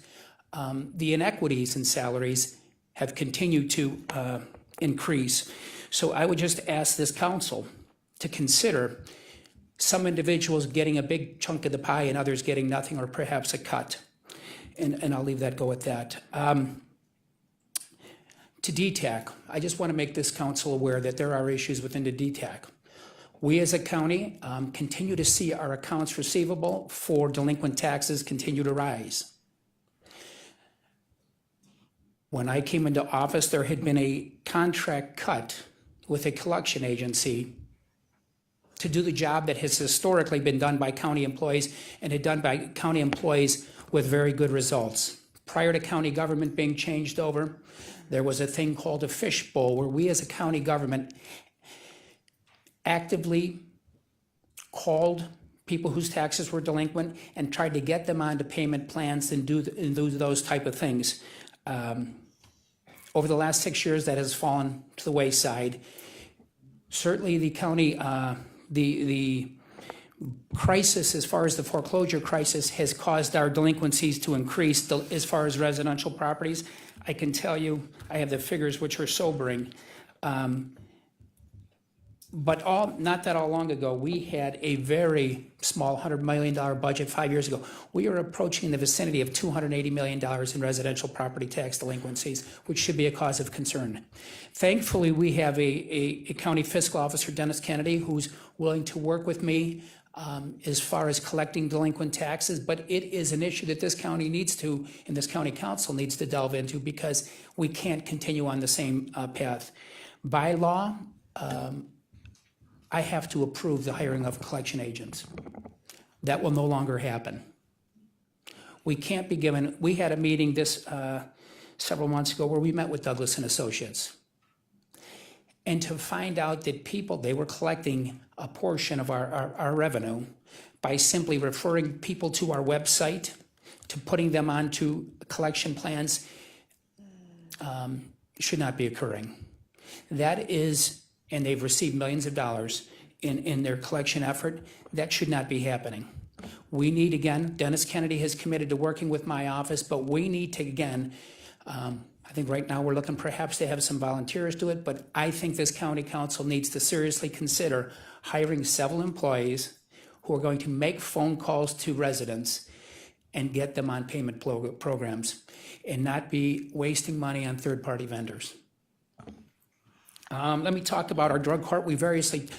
the inequities in salaries have continued to increase. So I would just ask this council to consider some individuals getting a big chunk of the pie and others getting nothing, or perhaps a cut. And I'll leave that go at that. To DTAC, I just want to make this council aware that there are issues within the DTAC. We as a county continue to see our accounts receivable for delinquent taxes continue to rise. When I came into office, there had been a contract cut with a collection agency to do the job that has historically been done by county employees, and had done by county employees with very good results. Prior to county government being changed over, there was a thing called a fishbowl, where we as a county government actively called people whose taxes were delinquent and tried to get them onto payment plans and do those type of things. Over the last 6 years, that has fallen to the wayside. Certainly the county, the crisis, as far as the foreclosure crisis, has caused our delinquencies to increase as far as residential properties. I can tell you, I have the figures which are sobering. But not that long ago, we had a very small $100 million budget 5 years ago. We are approaching the vicinity of $280 million in residential property tax delinquencies, which should be a cause of concern. Thankfully, we have a county fiscal officer, Dennis Kennedy, who's willing to work with me as far as collecting delinquent taxes, but it is an issue that this county needs to, and this county council needs to delve into, because we can't continue on the same path. By law, I have to approve the hiring of collection agents. That will no longer happen. We can't be given, we had a meeting several months ago where we met with Douglas and Associates. And to find out that they were collecting a portion of our revenue by simply referring people to our website, to putting them onto collection plans, should not be occurring. That is, and they've received millions of dollars in their collection effort. That should not be happening. We need, again, Dennis Kennedy has committed to working with my office, but we need to, again, I think right now we're looking perhaps to have some volunteers do it, but I think this county council needs to seriously consider hiring several employees who are going to make phone calls to residents and get them on payment programs, and not be wasting money on third-party vendors. Let me talk about our drug court. We variously,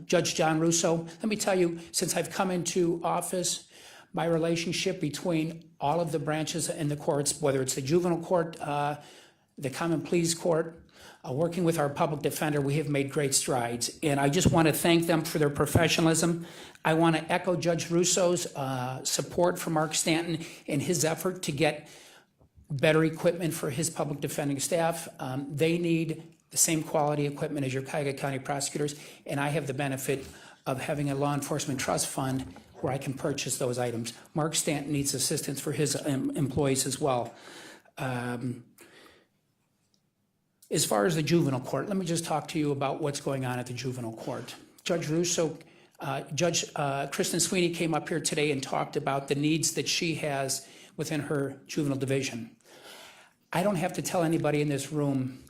Judge John Russo, let me tell you, since I've come into office, my relationship between all of the branches in the courts, whether it's the juvenile court, the common pleas court, working with our public defender, we have made great strides. And I just want to thank them for their professionalism. I want to echo Judge Russo's support for Mark Stanton in his effort to get better equipment for his public defending staff. They need the same quality equipment as your Cuyahoga County prosecutors, and I have the benefit of having a law enforcement trust fund where I can purchase those items. Mark Stanton needs assistance for his employees as well. As far as the juvenile court, let me just talk to you about what's going on at the juvenile court. Judge Russo, Judge Kristen Sweeney came up here today and talked about the needs that she has within her juvenile division. I don't have to tell anybody in this room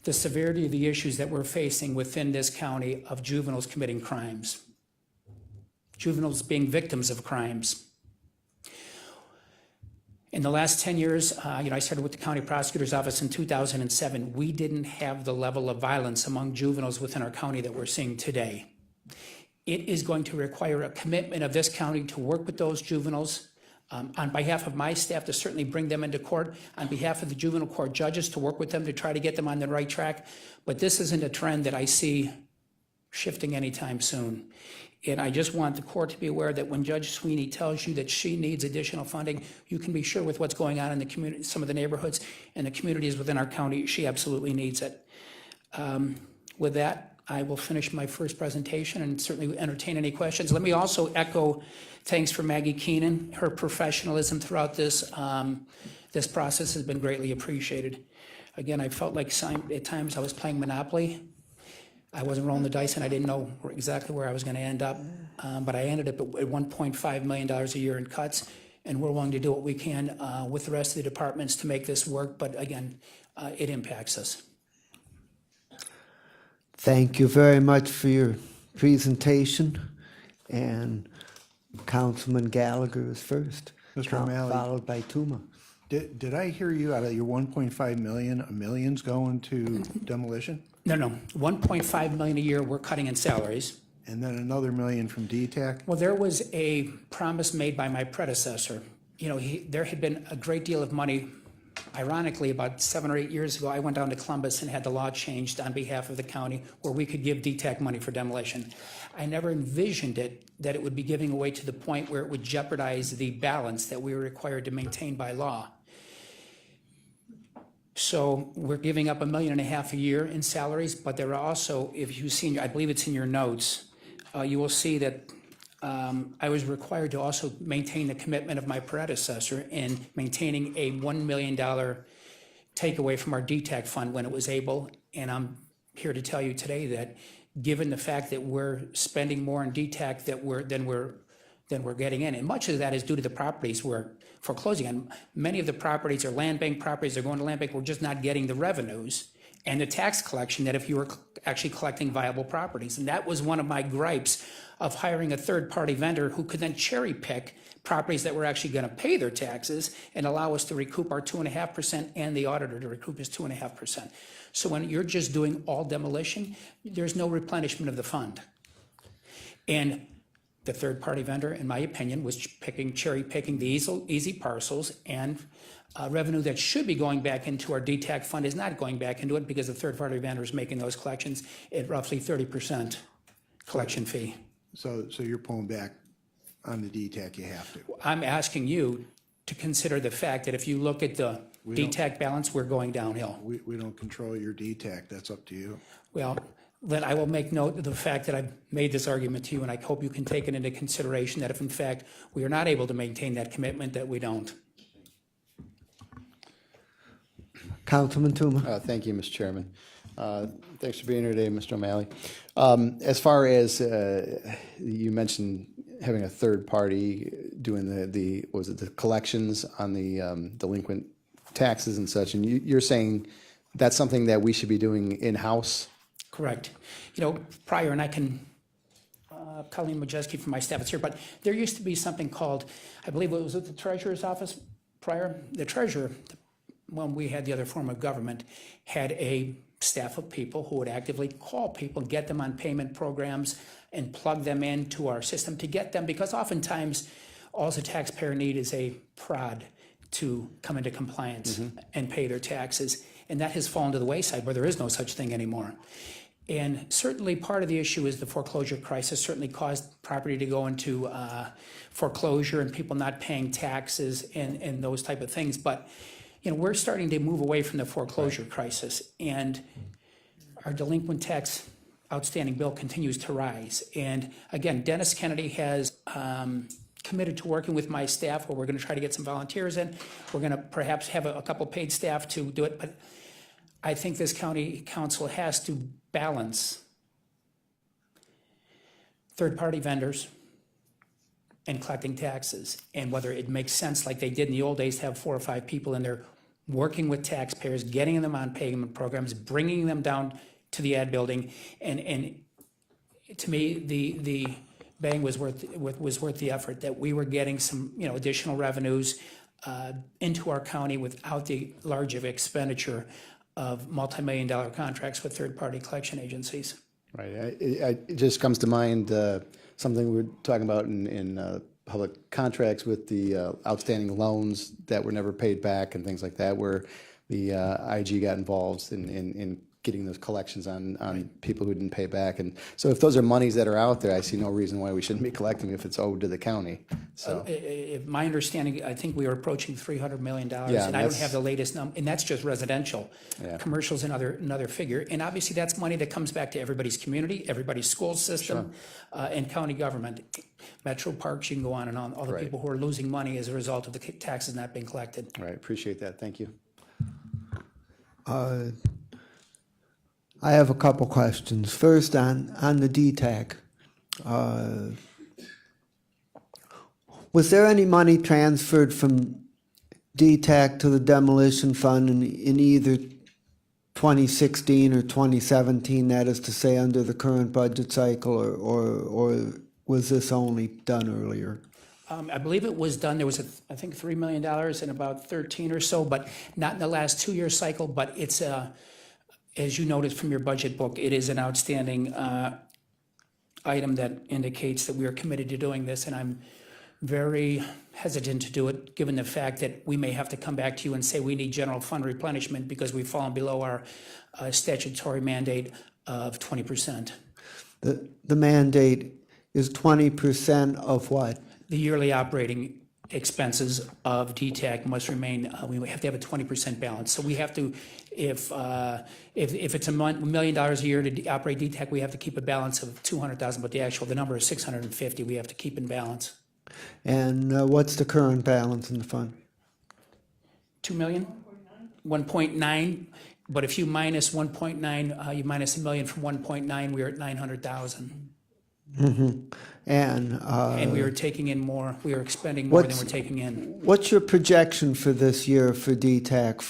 the severity of the issues that we're facing within this county of juveniles committing crimes, juveniles being victims of crimes. In the last 10 years, I started with the county prosecutor's office in 2007. We didn't have the level of violence among juveniles within our county that we're seeing today. It is going to require a commitment of this county to work with those juveniles, on behalf of my staff to certainly bring them into court, on behalf of the juvenile court judges to work with them to try to get them on the right track. But this isn't a trend that I see shifting anytime soon. And I just want the court to be aware that when Judge Sweeney tells you that she needs additional funding, you can be sure with what's going on in the community, some of the neighborhoods and the communities within our county, she absolutely needs it. With that, I will finish my first presentation and certainly entertain any questions. Let me also echo thanks for Maggie Keenan. Her professionalism throughout this, this process has been greatly appreciated. Again, I felt like at times I was playing Monopoly. I wasn't rolling the dice and I didn't know exactly where I was going to end up, but I ended up at $1.5 million a year in cuts, and we're willing to do what we can with the rest of the departments to make this work, but again, it impacts us. Thank you very much for your presentation, and Councilman Gallagher is first. Mr. O'Malley. Followed by Tuma. Did I hear you, out of your 1.5 million, a million's going to demolition? No, 1.5 million a year we're cutting in salaries. And then another million from DTAC? Well, there was a promise made by my predecessor. There had been a great deal of money. Ironically, about 7 or 8 years ago, I went down to Columbus and had the law changed on behalf of the county where we could give DTAC money for demolition. I never envisioned that it would be giving away to the point where it would jeopardize the balance that we were required to maintain by law. So we're giving up $1.5 million a year in salaries, but there are also, if you've seen, I believe it's in your notes, you will see that I was required to also maintain the commitment of my predecessor in maintaining a $1 million takeaway from our DTAC fund when it was able. And I'm here to tell you today that given the fact that we're spending more in DTAC than we're getting in, and much of that is due to the properties we're foreclosing on. Many of the properties are land bank properties. They're going to land bank. We're just not getting the revenues and the tax collection that if you were actually collecting viable properties. And that was one of my gripes of hiring a third-party vendor who could then cherry pick properties that were actually going to pay their taxes and allow us to recoup our 2.5% and the auditor to recoup his 2.5%. So when you're just doing all demolition, there's no replenishment of the fund. And the third-party vendor, in my opinion, was cherry picking the easy parcels, and revenue that should be going back into our DTAC fund is not going back into it because the third-party vendor is making those collections at roughly 30% collection fee. So you're pulling back on the DTAC, you have to. I'm asking you to consider the fact that if you look at the DTAC balance, we're going downhill. We don't control your DTAC, that's up to you. Well, then I will make note of the fact that I've made this argument to you, and I hope you can take it into consideration that if in fact we are not able to maintain that commitment, that we don't. Councilman Tuma. Thank you, Mr. Chairman. Thanks for being here today, Mr. O'Malley. As far as you mentioned having a third party doing the collections on the delinquent taxes and such, and you're saying that's something that we should be doing in-house? Correct. Prior, and I can, Colleen Majeski from my staff is here, but there used to be something called, I believe it was at the treasurer's office prior. The treasurer, when we had the other form of government, had a staff of people who would actively call people, get them on payment programs, and plug them into our system to get them, because oftentimes all the taxpayer need is a prod to come into compliance and pay their taxes. And that has fallen to the wayside where there is no such thing anymore. And certainly part of the issue is the foreclosure crisis certainly caused property to go into foreclosure and people not paying taxes and those type of things. But we're starting to move away from the foreclosure crisis, and our delinquent tax outstanding bill continues to rise. And again, Dennis Kennedy has committed to working with my staff, where we're going to try to get some volunteers in. We're going to perhaps have a couple paid staff to do it, but I think this county council has to balance third-party vendors and collecting taxes, and whether it makes sense, like they did in the old days, to have 4 or 5 people in there working with taxpayers, getting them on payment programs, bringing them down to the ad building, and to me, the bang was worth the effort, that we were getting some, additional revenues into our county without the large of expenditure of multi-million-dollar contracts with third-party collection agencies. Right. It just comes to mind something we were talking about in public contracts with the outstanding loans that were never paid back and things like that, where the IG got involved in getting those collections on people who didn't pay back. And so if those are monies that are out there, I see no reason why we shouldn't be collecting if it's owed to the county. So My understanding, I think we are approaching $300 million, Yeah, and I don't have the latest number, and that's just residential. Yeah. Commercial's another figure, and obviously that's money that comes back to everybody's community, everybody's school system, and county government. Metro parks, you can go on and on, all the Right. people who are losing money as a result of the taxes not being collected. All right, appreciate that. Thank you. I have a couple questions. First, on the DTAC. Was there any money transferred from DTAC to the demolition fund in either 2016 or 2017, that is to say, under the current budget cycle, or was this only done earlier? I believe it was done, there was, I think, $3 million in about 13 or so, but not in the last 2-year cycle, but it's as you noted from your budget book, it is an outstanding item that indicates that we are committed to doing this, and I'm very hesitant to do it, given the fact that we may have to come back to you and say we need general fund replenishment because we've fallen below our statutory mandate of 20%. The mandate is 20% of what? The yearly operating expenses of DTAC must remain, we have to have a 20% balance. So we have to, if it's $1 million a year to operate DTAC, we have to keep a balance of 200,000, but the number is 650, we have to keep in balance. And what's the current balance in the fund? 2 million? 1.9, but if you minus 1.9, you minus $1 million from 1.9, we're at 900,000. Mm-hmm. And we are taking in more, we are expending more than we're taking in. What's your projection for this year for DTAC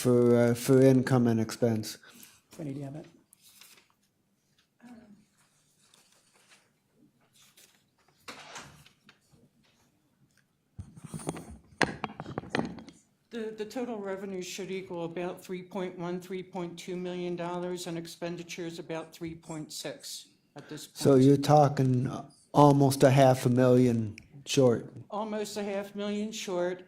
for income and expense? Fanny, do you have it? The total revenue should equal about $3.2 million, and expenditures about 3.6 at this point. So you're talking almost $500,000 short. Almost $500,000 short.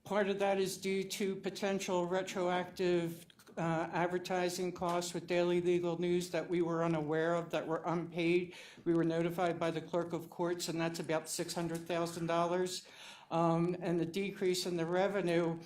Part of that is due to potential retroactive advertising costs with daily legal news that we were unaware of, that were unpaid. We were notified by the clerk of courts, and that's about $600,000. And the decrease in the revenue,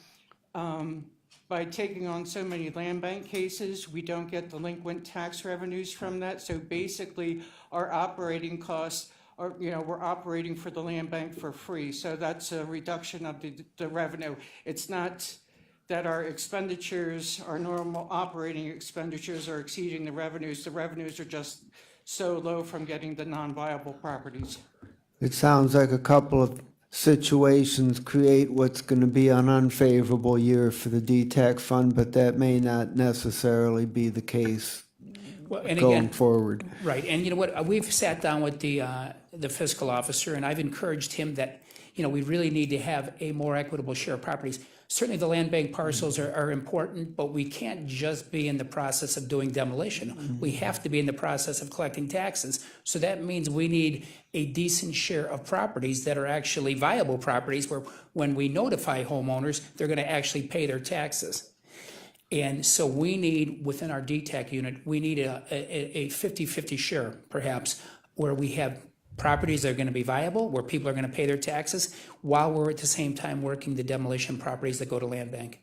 by taking on so many land bank cases, we don't get delinquent tax revenues from that. So basically, our operating costs are, we're operating for the land bank for free. So that's a reduction of the revenue. It's not that our expenditures, our normal operating expenditures, are exceeding the revenues. The revenues are just so low from getting the non-viable properties. It sounds like a couple of situations create what's going to be an unfavorable year for the DTAC fund, but that may not necessarily be the case going forward. Right, and you know what, we've sat down with the fiscal officer, and I've encouraged him that, we really need to have a more equitable share of properties. Certainly the land bank parcels are important, but we can't just be in the process of doing demolition. We have to be in the process of collecting taxes. So that means we need a decent share of properties that are actually viable properties, where when we notify homeowners, they're going to actually pay their taxes. And so we need, within our DTAC unit, we need a 50-50 share, perhaps, where we have properties that are going to be viable, where people are going to pay their taxes, while we're at the same time working the demolition properties that go to land bank.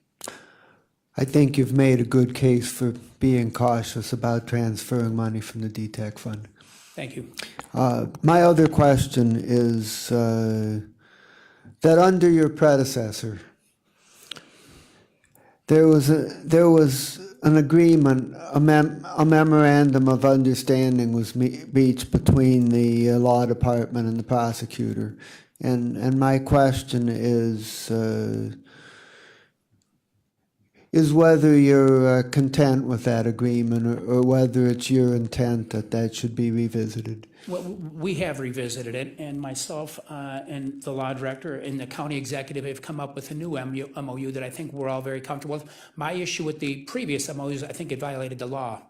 I think you've made a good case for being cautious about transferring money from the DTEC fund. Thank you. My other question is that under your predecessor, there was an agreement, a memorandum of understanding was reached between the law department and the prosecutor, and my question is whether you're content with that agreement, or whether it's your intent that should be revisited. Well, we have revisited it, and myself and the law director and the county executive have come up with a new MOU that I think we're all very comfortable with. My issue with the previous MOUs, I think it violated the law.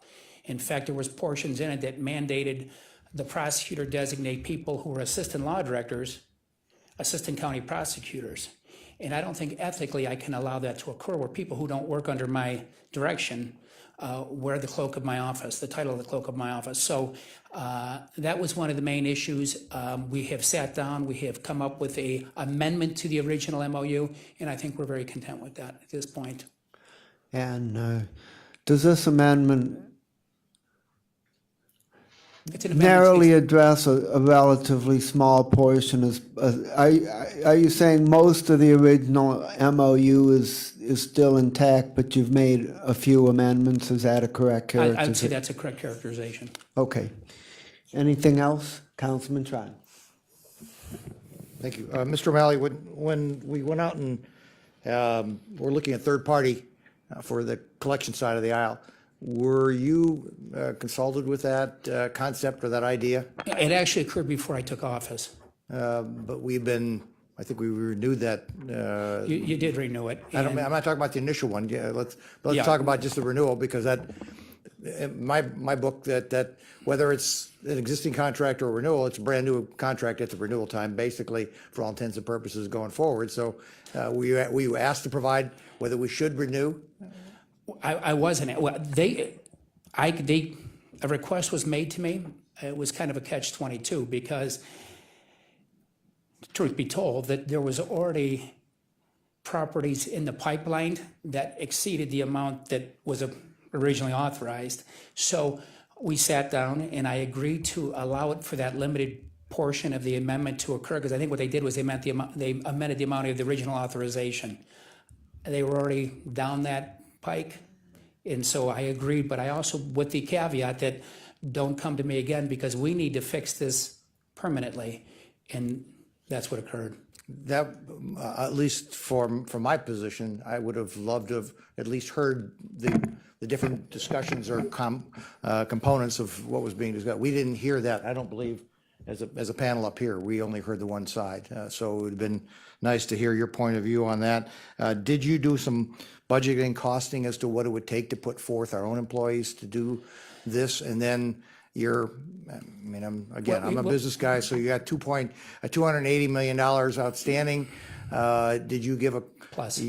In fact, there was portions in it that mandated the prosecutor designate people who were assistant law directors, assistant county prosecutors. And I don't think ethically I can allow that to occur, where people who don't work under my direction wear the cloak of my office, the title of the cloak of my office. So that was one of the main issues. We have sat down, we have come up with a amendment to the original MOU, and I think we're very content with that at this point. And does this amendment It's an amendment. narrowly address a relatively small portion? Are you saying most of the original MOU is still intact, but you've made a few amendments? Is that a correct characterization? I would say that's a correct characterization. Okay. Anything else? Councilman Tron. Thank you. Mr. O'Malley, when we went out and we're looking at third party for the collection side of the aisle, were you consulted with that concept or that idea? It actually occurred before I took office. But I think we renewed that. You did renew it. I'm not talking about the initial one. Yeah, let's Yeah. talk about just the renewal, because that, my book, that whether it's an existing contract or a renewal, it's a brand new contract at the renewal time, basically, for all intents and purposes going forward. So were you asked to provide whether we should renew? I wasn't. Well, a request was made to me. It was kind of a catch-22, because, truth be told, that there was already properties in the pipeline that exceeded the amount that was originally authorized. So we sat down and I agreed to allow it for that limited portion of the amendment to occur, because I think what they did was they amended the amount of the original authorization. They were already down that pike, and so I agreed, but I also, with the caveat that don't come to me again, because we need to fix this permanently, and that's what occurred. That, at least from my position, I would have loved to have at least heard the different discussions or components of what was being discussed. We didn't hear that, I don't believe, as a panel up here. We only heard the one side. So it would have been nice to hear your point of view on that. Did you do some budgeting, costing as to what it would take to put forth our own employees to do this? And then I'm a business guy, so you got $280 million outstanding. Did you give a plus?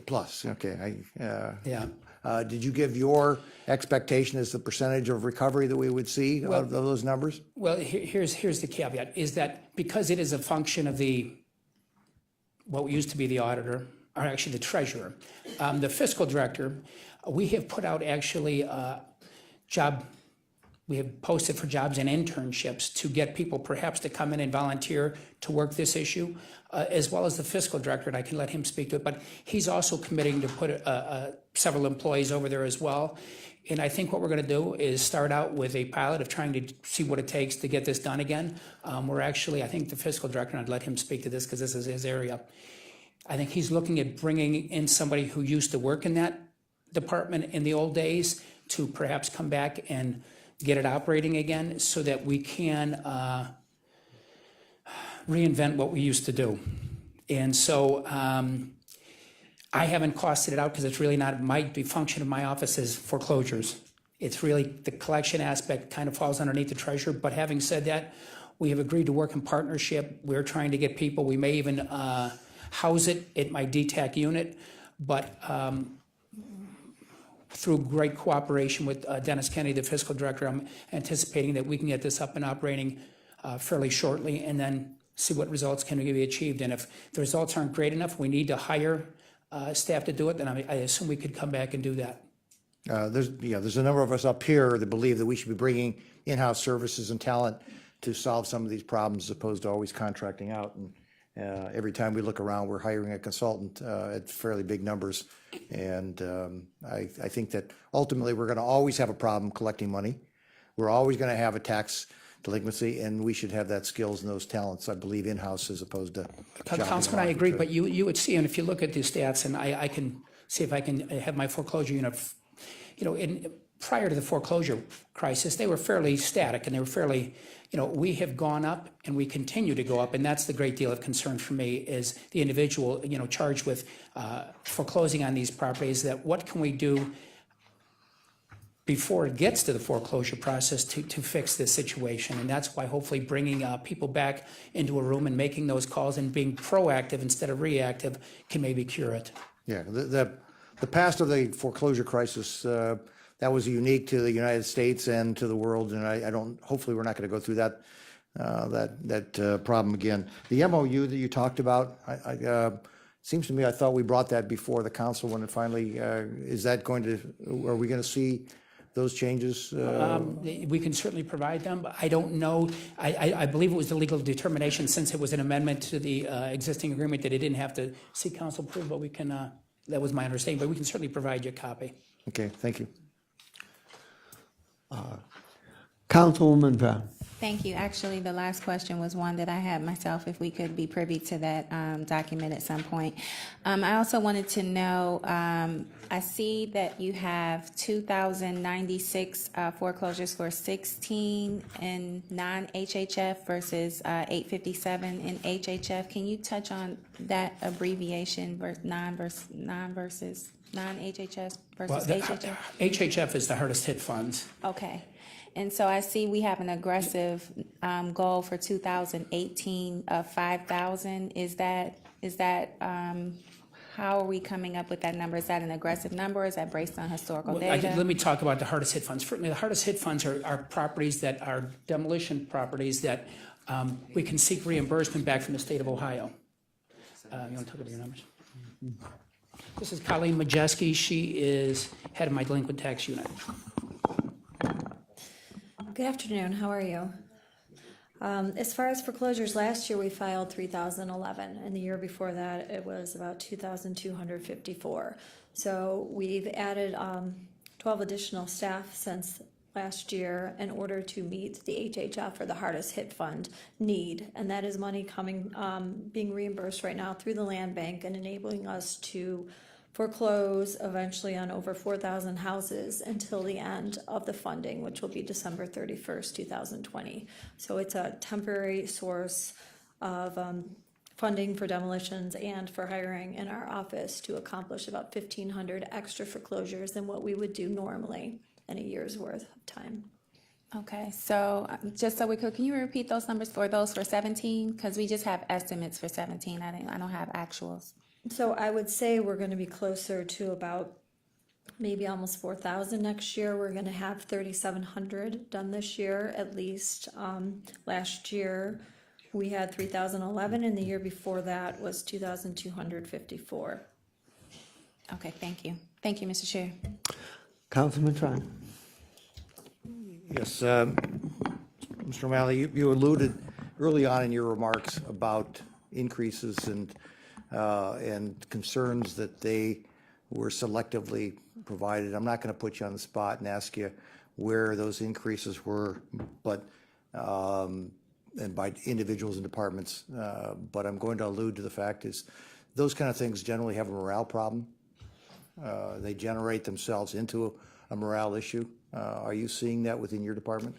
Plus, okay. Yeah. Did you give your expectation as the percentage of recovery that we would see out of those numbers? Well, here's the caveat, is that because it is a function of what used to be the auditor, or actually the treasurer, the fiscal director, we have put out actually we have posted for jobs and internships to get people perhaps to come in and volunteer to work this issue, as well as the fiscal director, and I can let him speak to it, but he's also committing to put several employees over there as well. And I think what we're going to do is start out with a pilot of trying to see what it takes to get this done again. We're actually, I think the fiscal director, and I'd let him speak to this because this is his area, I think he's looking at bringing in somebody who used to work in that department in the old days to perhaps come back and get it operating again, so that we can reinvent what we used to do. And so I haven't costed it out, because it's really not the function of my office is foreclosures. It's really the collection aspect kind of falls underneath the treasurer. But having said that, we have agreed to work in partnership. We're trying to get people. We may even house it at my DTAC unit, but through great cooperation with Dennis Kennedy, the fiscal director, I'm anticipating that we can get this up and operating fairly shortly, and then see what results can be achieved. And if the results aren't great enough, we need to hire staff to do it, then I assume we could come back and do that. There's a number of us up here that believe that we should be bringing in-house services and talent to solve some of these problems as opposed to always contracting out. And every time we look around, we're hiring a consultant at fairly big numbers. And I think that ultimately we're going to always have a problem collecting money. We're always going to have a tax delinquency, and we should have that skills and those talents, I believe, in-house as opposed to. Councilman, I agree, but you would see, and if you look at the stats, and I can see if I can have my foreclosure unit, prior to the foreclosure crisis, they were fairly static and they were fairly, we have gone up and we continue to go up. And that's the great deal of concern for me is the individual, charged with foreclosing on these properties, that what can we do before it gets to the foreclosure process to fix this situation. And that's why hopefully bringing people back into a room and making those calls and being proactive instead of reactive can maybe cure it. Yeah, the past of the foreclosure crisis, that was unique to the United States and to the world, and hopefully we're not going to go through that problem again. The MOU that you talked about, seems to me, I thought we brought that before the council when it finally, are we going to see those changes? We can certainly provide them, but I don't know. I believe it was the legal determination, since it was an amendment to the existing agreement, that it didn't have to seek council approval, but we can, that was my understanding, but we can certainly provide you a copy. Okay, thank you. Councilwoman Brown. Thank you. Actually, the last question was one that I had myself, if we could be privy to that document at some point. I also wanted to know, I see that you have 2,096 foreclosures for 16 in non-HHF versus 857 in HHF. Can you touch on that abbreviation, non-HHS versus HHF? HHF is the hardest hit funds. Okay. And so I see we have an aggressive goal for 2018 of 5,000. Is that how are we coming up with that number? Is that an aggressive number, or is that based on historical data? Let me talk about the hardest hit funds. Certainly, the hardest hit funds are properties that are demolition properties that we can seek reimbursement back from the state of Ohio. You want to talk about your numbers? This is Colleen Majeski. She is head of my delinquent tax unit. Good afternoon, how are you? As far as foreclosures, last year we filed 3,011, and the year before that it was about 2,254. So we've added 12 additional staff since last year in order to meet the HHF, or the hardest hit fund, need, and that is money coming, being reimbursed right now through the land bank and enabling us to foreclose eventually on over 4,000 houses until the end of the funding, which will be December 31st, 2020. So it's a temporary source of funding for demolitions and for hiring in our office to accomplish about 1,500 extra foreclosures than what we would do normally in a year's worth of time. Okay, so just so we could, can you repeat those numbers for those for 17? Because we just have estimates for 17. I don't have actuals. So I would say we're going to be closer to about maybe almost 4,000 next year. We're going to have 3,700 done this year at least. Last year we had 3,011, and the year before that was 2,254. Okay, thank you. Thank you, Mr. Chair. Councilman Tron. Yes, Mr. O'Malley, you alluded early on in your remarks about increases and concerns that they were selectively provided. I'm not going to put you on the spot and ask you where those increases were, but and by individuals and departments, but I'm going to allude to the fact is those kind of things generally have a morale problem. They generate themselves into a morale issue. Are you seeing that within your department?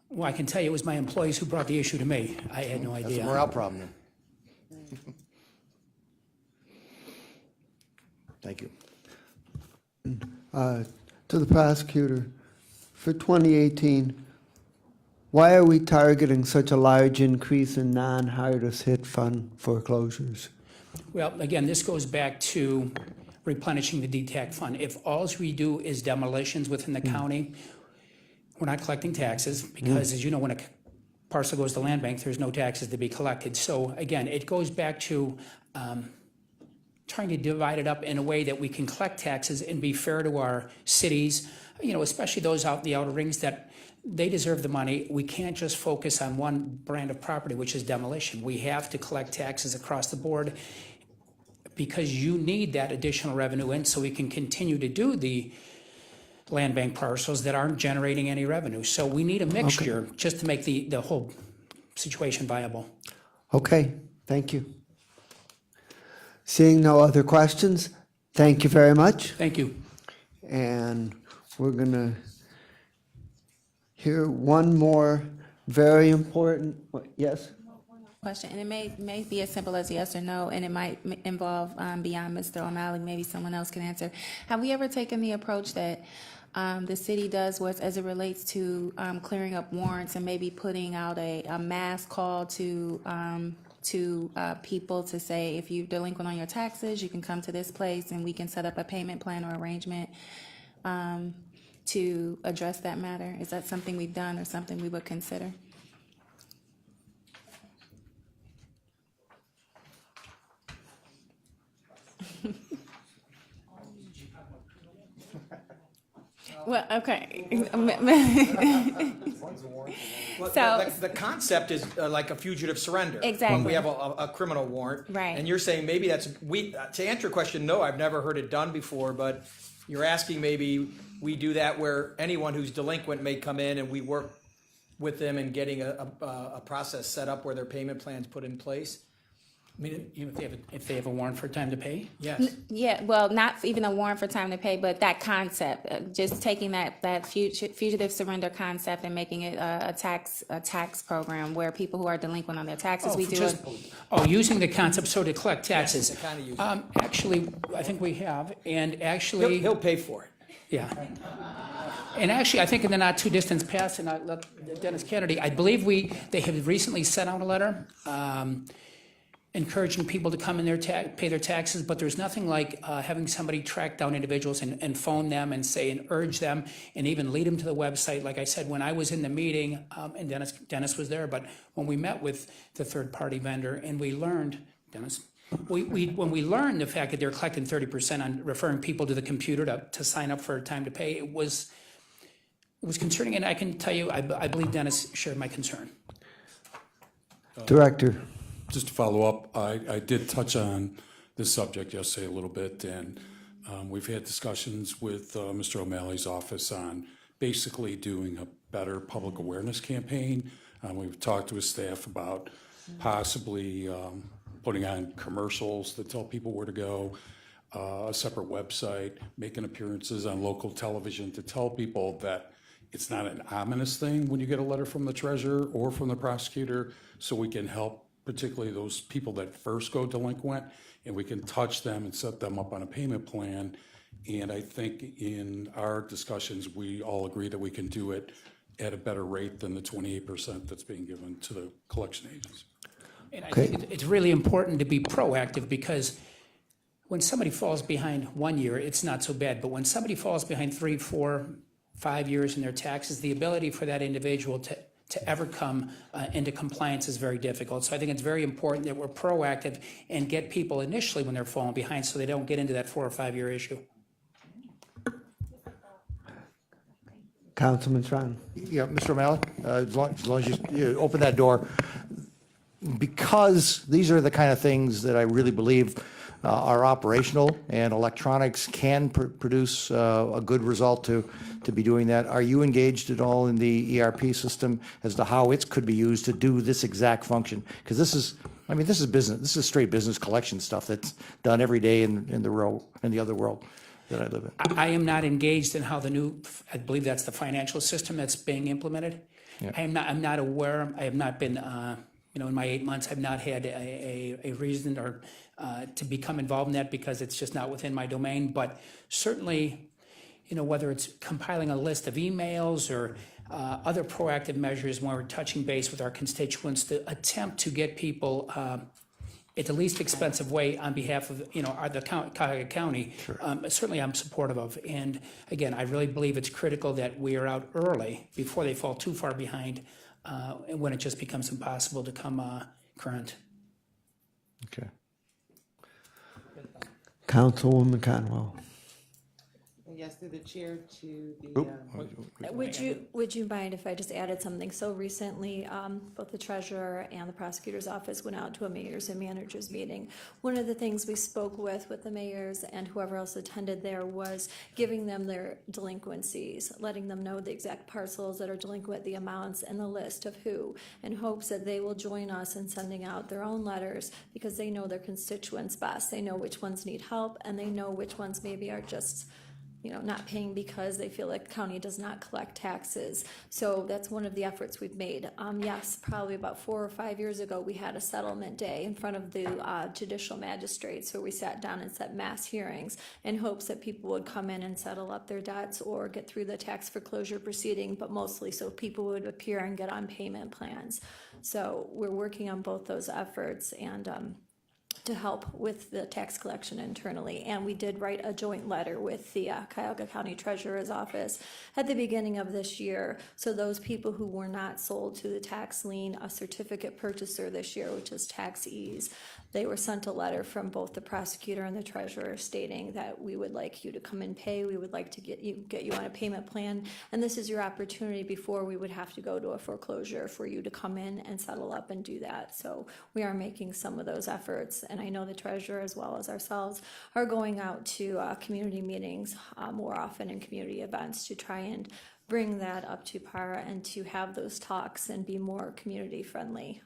Well, I can tell you it was my employees who brought the issue to me. I had no idea. That's a morale problem then. Thank you. To the prosecutor, for 2018, why are we targeting such a large increase in non-hardest hit fund foreclosures? Well, again, this goes back to replenishing the DTAC fund. If all we do is demolitions within the county, we're not collecting taxes because, as you know, when a parcel goes to land bank, there's no taxes to be collected. So again, it goes back to trying to divide it up in a way that we can collect taxes and be fair to our cities, especially those out in the outer rings that they deserve the money. We can't just focus on one brand of property, which is demolition. We have to collect taxes across the board because you need that additional revenue in so we can continue to do the land bank parcels that aren't generating any revenue. So we need a mixture just to make the whole situation viable. Okay, thank you. Seeing no other questions, thank you very much. Thank you. And we're going to hear one more very important, yes? Question, and it may be as simple as yes or no, and it might involve beyond Mr. O'Malley, maybe someone else can answer. Have we ever taken the approach that the city does as it relates to clearing up warrants and maybe putting out a mass call to people to say, if you're delinquent on your taxes, you can come to this place and we can set up a payment plan or arrangement to address that matter? Is that something we've done or something we would consider? Well, okay. Well, the concept is like a fugitive surrender. Exactly. When we have a criminal warrant. Right. And you're saying maybe to answer your question, no, I've never heard it done before, but you're asking maybe we do that where anyone who's delinquent may come in and we work with them in getting a process set up where their payment plan's put in place. I mean, if they have a warrant for time to pay? Yes. Yeah, well, not even a warrant for time to pay, but that concept, just taking that fugitive surrender concept and making it a tax program where people who are delinquent on their taxes, Using the concept so to collect taxes. Yes, kind of use Actually, I think we have, and actually. He'll pay for it. Yeah. And actually, I think in the not too distant past, and I let Dennis Kennedy, I believe they have recently sent out a letter encouraging people to come in pay their taxes, but there's nothing like having somebody track down individuals and phone them and say and urge them and even lead them to the website. Like I said, when I was in the meeting, and Dennis was there, but when we met with the third-party vendor and we learned, Dennis, when we learned the fact that they're collecting 30% on referring people to the computer to sign up for time to pay, it was concerning, and I can tell you, I believe Dennis shared my concern. Director. Just to follow up, I did touch on this subject yesterday a little bit, and we've had discussions with Mr. O'Malley's office on basically doing a better public awareness campaign. We've talked to his staff about possibly putting on commercials that tell people where to go, a separate website, making appearances on local television to tell people that it's not an ominous thing when you get a letter from the treasurer or from the prosecutor, so we can help particularly those people that first go delinquent, and we can touch them and set them up on a payment plan. And I think in our discussions, we all agree that we can do it at a better rate than the 28% that's being given to the collection agents. And I think it's really important to be proactive, because when somebody falls behind 1 year, it's not so bad. But when somebody falls behind 3, 4, 5 years in their taxes, the ability for that individual to ever come into compliance is very difficult. So I think it's very important that we're proactive and get people initially when they're falling behind so they don't get into that 4 or 5 year issue. Councilman Tron. Yeah, Mr. O'Malley, as long as you open that door, because these are the kind of things that I really believe are operational, and electronics can produce a good result to be doing that. Are you engaged at all in the ERP system as to how it could be used to do this exact function? Because this is business. This is straight business collection stuff that's done every day in the other world that I live in. I am not engaged in how I believe that's the financial system that's being implemented. Yeah. I'm not aware. I have not been, in my 8 months, I've not had a reason or to become involved in that, because it's just not within my domain. But certainly, whether it's compiling a list of emails or other proactive measures when we're touching base with our constituents to attempt to get people at the least expensive way on behalf of, the Cuyahoga County, certainly I'm supportive of. And again, I really believe it's critical that we are out early before they fall too far behind, when it just becomes impossible to come current. Okay. Councilwoman Conwell. Yes, through the chair to the. Would you mind if I just added something? So recently, both the treasurer and the prosecutor's office went out to a mayors and managers meeting. One of the things we spoke with the mayors and whoever else attended there was giving them their delinquencies, letting them know the exact parcels that are delinquent, the amounts, and the list of who, in hopes that they will join us in sending out their own letters because they know their constituents best. They know which ones need help, and they know which ones maybe are just not paying because they feel like county does not collect taxes. So that's one of the efforts we've made. Yes, probably about 4 or 5 years ago, we had a settlement day in front of the judicial magistrates where we sat down and set mass hearings in hopes that people would come in and settle up their debts or get through the tax foreclosure proceeding, but mostly so people would appear and get on payment plans. So we're working on both those efforts and to help with the tax collection internally. And we did write a joint letter with the Cuyahoga County Treasurer's Office at the beginning of this year. So those people who were not sold to the tax lien, a certificate purchaser this year, which is tax ease, they were sent a letter from both the prosecutor and the treasurer stating that we would like you to come and pay. We would like to get you on a payment plan. And this is your opportunity before we would have to go to a foreclosure for you to come in and settle up and do that. So we are making some of those efforts. And I know the treasurer as well as ourselves are going out to community meetings more often and community events to try and bring that up to par and to have those talks and be more community friendly.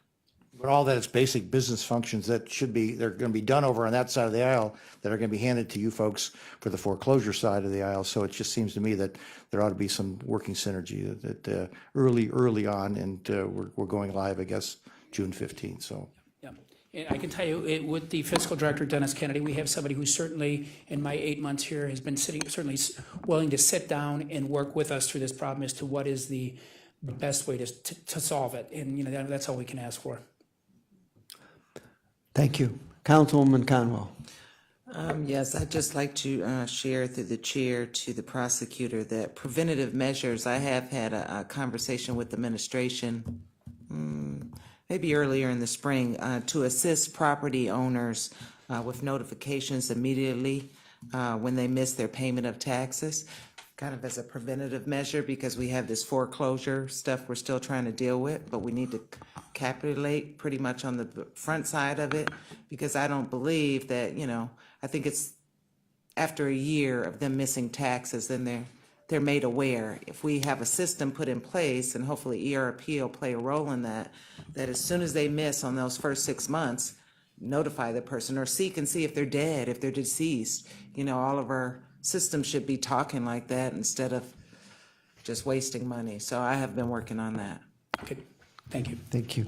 But all that is basic business functions that they're going to be done over on that side of the aisle that are going to be handed to you folks for the foreclosure side of the aisle. So it just seems to me that there ought to be some working synergy that early on, and we're going live, I guess, June 15th, so. Yeah, and I can tell you, with the fiscal director, Dennis Kennedy, we have somebody who certainly, in my 8 months here, has been certainly willing to sit down and work with us through this problem as to what is the best way to solve it. And, that's all we can ask for. Thank you. Councilwoman Conwell. Yes, I'd just like to share through the chair to the prosecutor that preventative measures, I have had a conversation with the administration maybe earlier in the spring to assist property owners with notifications immediately when they miss their payment of taxes, kind of as a preventative measure, because we have this foreclosure stuff we're still trying to deal with, but we need to capitulate pretty much on the front side of it, because I don't believe that, I think it's after a year of them missing taxes, then they're made aware. If we have a system put in place, and hopefully ERP will play a role in that as soon as they miss on those first 6 months, notify the person or seek and see if they're dead, if they're deceased. All of our systems should be talking like that instead of just wasting money. So I have been working on that. Okay, thank you. Thank you.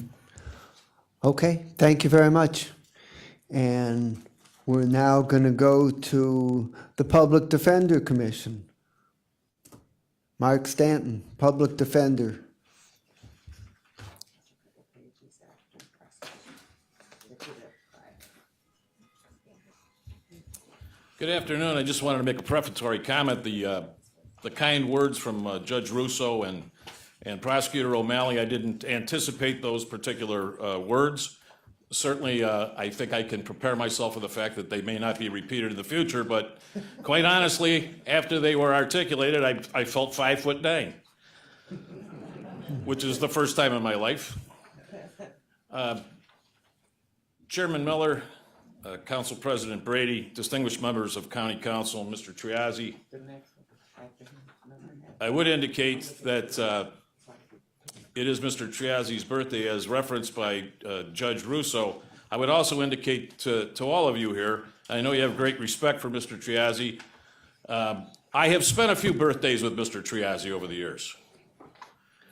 Okay, thank you very much. And we're now going to go to the Public Defender Commission. Mark Stanton, Public Defender. Good afternoon. I just wanted to make a prefatory comment. The kind words from Judge Russo and Prosecutor O'Malley, I didn't anticipate those particular words. Certainly, I think I can prepare myself for the fact that they may not be repeated in the future, but quite honestly, after they were articulated, I felt 5'9", which is the first time in my life. Chairman Miller, Council President Brady, distinguished members of County Council, Mr. Triazzi, I would indicate that it is Mr. Triazzi's birthday as referenced by Judge Russo. I would also indicate to all of you here, I know you have great respect for Mr. Triazzi. I have spent a few birthdays with Mr. Triazzi over the years.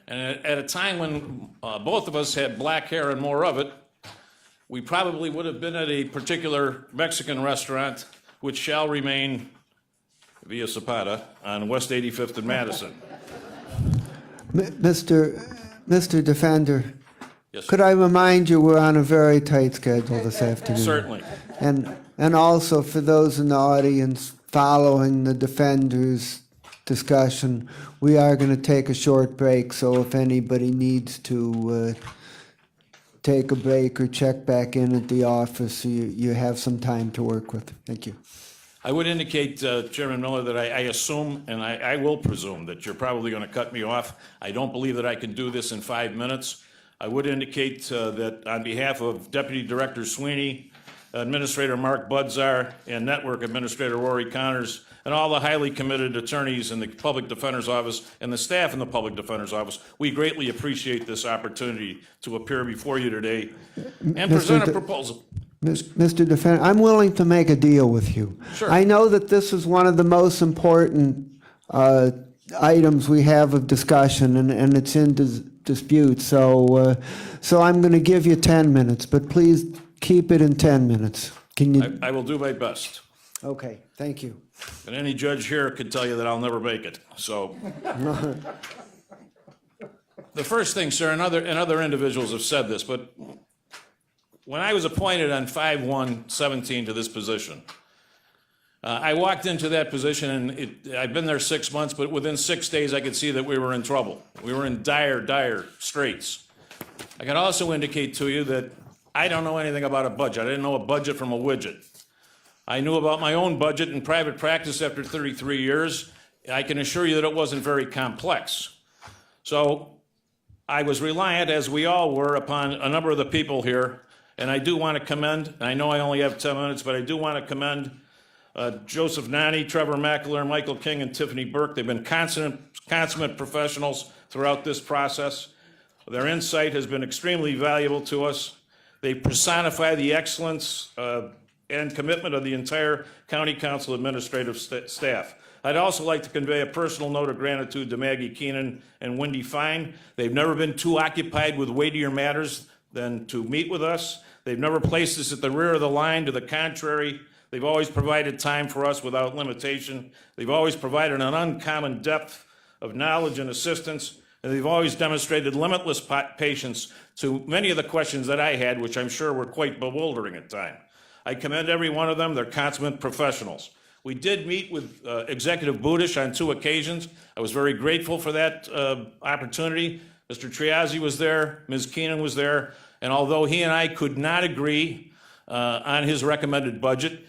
And at a time when both of us had black hair and more of it, we probably would have been at a particular Mexican restaurant, which shall remain Villa Zapata on West 85th and Madison. Mr. Defender, Yes, could I remind you we're on a very tight schedule this afternoon? Certainly. And also for those in the audience following the Defender's discussion, we are going to take a short break, so if anybody needs to take a break or check back in at the office, you have some time to work with. Thank you. I would indicate, Chairman Miller, that I assume, and I will presume, that you're probably going to cut me off. I don't believe that I can do this in 5 minutes. I would indicate that on behalf of Deputy Director Sweeney, Administrator Mark Budzar, and Network Administrator Rory Connors, and all the highly committed attorneys in the Public Defender's Office and the staff in the Public Defender's Office, we greatly appreciate this opportunity to appear before you today and present a proposal. Mr. Defender, I'm willing to make a deal with you. Sure. I know that this is one of the most important items we have of discussion, and it's in dispute. So I'm going to give you 10 minutes, but please keep it in 10 minutes. Can you? I will do my best. Okay, thank you. And any judge here could tell you that I'll never make it. So the first thing, sir, and other individuals have said this, but when I was appointed on 5/1/17 to this position, I walked into that position, and I've been there 6 months, but within 6 days I could see that we were in trouble. We were in dire straits. I can also indicate to you that I don't know anything about a budget. I didn't know a budget from a widget. I knew about my own budget in private practice after 33 years. I can assure you that it wasn't very complex. So I was reliant, as we all were, upon a number of the people here. And I do want to commend, and I know I only have 10 minutes, but I do want to commend Joseph Nani, Trevor McAlure, Michael King, and Tiffany Burke. They've been consummate professionals throughout this process. Their insight has been extremely valuable to us. They personify the excellence and commitment of the entire County Council administrative staff. I'd also like to convey a personal note of gratitude to Maggie Keenan and Wendy Fine. They've never been too occupied with weightier matters than to meet with us. They've never placed us at the rear of the line. To the contrary, they've always provided time for us without limitation. They've always provided an uncommon depth of knowledge and assistance, and they've always demonstrated limitless patience to many of the questions that I had, which I'm sure were quite bewildering at times. I commend every one of them. They're consummate professionals. We did meet with Executive Budish on 2 occasions. I was very grateful for that opportunity. Mr. Triazzi was there, Ms. Keenan was there, and although he and I could not agree on his recommended budget,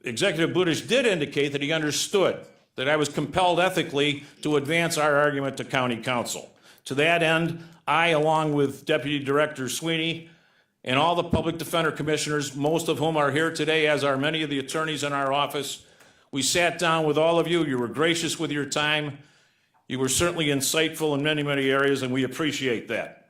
Executive Budish did indicate that he understood that I was compelled ethically to advance our argument to County Council. To that end, I, along with Deputy Director Sweeney, and all the public defender commissioners, most of whom are here today, as are many of the attorneys in our office, we sat down with all of you. You were gracious with your time. You were certainly insightful in many areas, and we appreciate that.